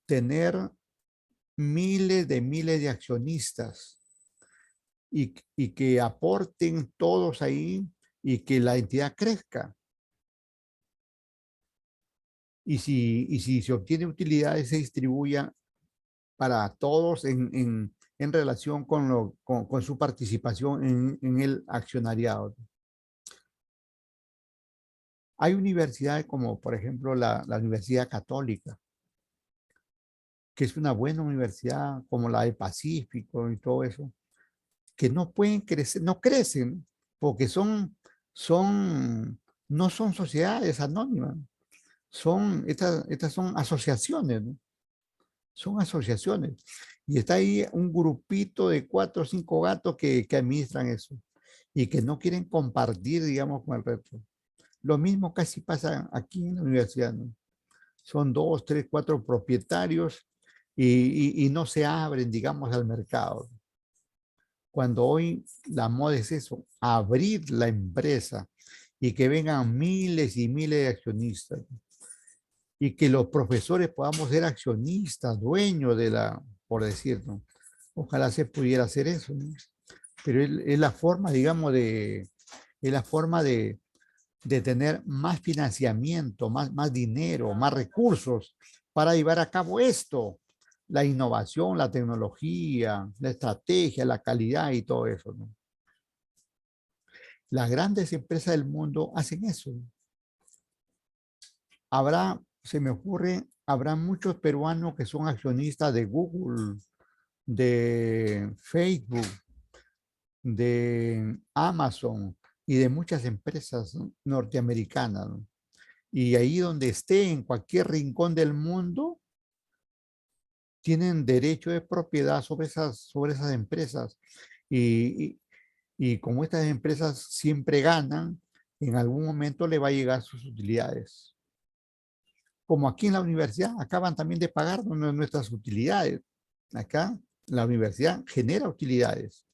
Tener miles de accionistas y que aporten todos ahí y que la entidad crezca. Y si se obtiene utilidades, se distribuya para todos en relación con su participación en el accionariado. Hay universidades como, por ejemplo, la Universidad Católica, que es una buena universidad, como la del Pacífico y todo eso, que no pueden crecer, no crecen, porque no son sociedades anónimas, estas son asociaciones, ¿no? Son asociaciones. Y está ahí un grupito de 4 o 5 gatos que administran eso y que no quieren compartir, digamos, con el resto. Lo mismo casi pasa aquí en la universidad, ¿no? Son 2, 3, 4 propietarios y no se abren, digamos, al mercado. Cuando hoy la moda es eso, abrir la empresa y que vengan miles y miles de accionistas y que los profesores podamos ser accionistas, dueños de por decir, ¿no? Ojalá se pudiera hacer eso, ¿no? Pero es la forma, digamos, es la forma de tener más financiamiento, más dinero, más recursos para llevar a cabo esto, la innovación, la tecnología, la estrategia, la calidad y todo eso, ¿no? Las grandes empresas del mundo hacen eso. Se me ocurre, habrá muchos peruanos que son accionistas de Google, de Facebook, de Amazon y de muchas empresas, ¿no?, norteamericanas, ¿no? Y ahí donde esté, en cualquier rincón del mundo, tienen derecho de propiedad sobre esas empresas. Y como estas empresas siempre ganan, en algún momento le va a llegar sus utilidades. Como aquí en la universidad, acaban también de pagar nuestras utilidades. Acá la universidad genera utilidades.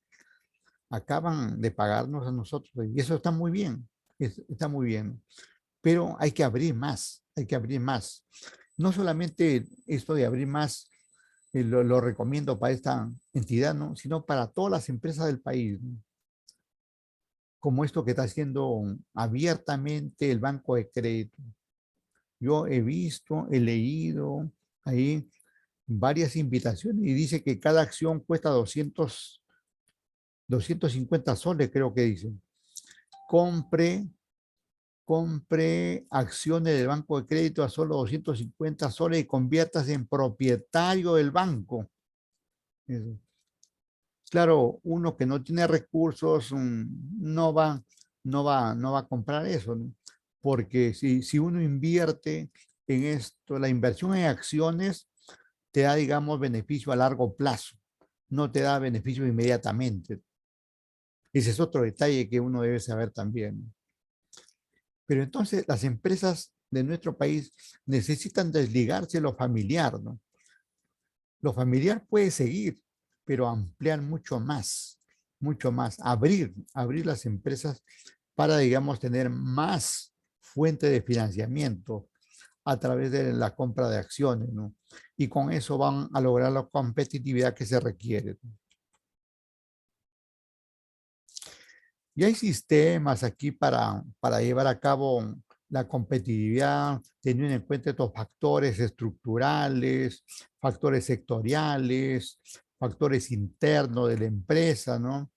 Acaban de pagarnos a nosotros y eso está muy bien, está muy bien. Pero hay que abrir más, hay que abrir más. No solamente esto de abrir más, lo recomiendo para esta entidad, ¿no?, sino para todas las empresas del país, ¿no?, como esto que está haciendo abiertamente el Banco de Crédito. Yo he visto, he leído ahí varias invitaciones y dice que cada acción cuesta 250 soles, creo que dicen. Compre acciones del Banco de Crédito a solo 250 soles y conviértase en propietario del banco. Eso. Claro, uno que no tiene recursos no va a comprar eso, ¿no? Porque si uno invierte en esto, la inversión en acciones te da, digamos, beneficio a largo plazo, no te da beneficio inmediatamente. Ese es otro detalle que uno debe saber también. Pero entonces las empresas de nuestro país necesitan desligarse de lo familiar, ¿no? Lo familiar puede seguir, pero ampliar mucho más, abrir las empresas para, digamos, tener más fuente de financiamiento a través de la compra de acciones, ¿no? Y con eso van a lograr la competitividad que se requiere, ¿no? Y hay sistemas aquí para llevar a cabo la competitividad, teniendo en cuenta estos factores estructurales, factores sectoriales, factores internos de la empresa, ¿no?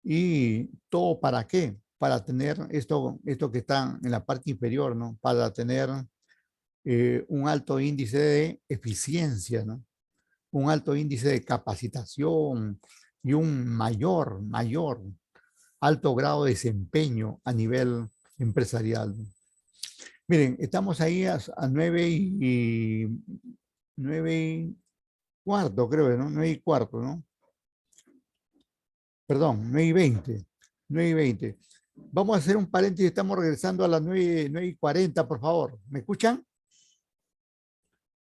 ¿Y todo para qué? Para tener esto que está en la parte inferior, ¿no? Para tener un alto índice de eficiencia, ¿no? Un alto índice de capacitación y un mayor alto grado de desempeño a nivel empresarial. Miren, estamos ahí a 9:15, creo, ¿no? 9:15, ¿no? Perdón, 9:20. 9:20. Vamos a hacer un paréntesis, estamos regresando a las 9:40, por favor. ¿Me escuchan?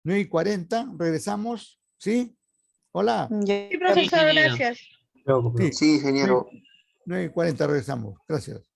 9:40, regresamos, ¿sí? Hola. Sí, Sí, profesor, ingeniero. gracias. Sí, Sí, ingeniero. 9:40, regresamos. Gracias.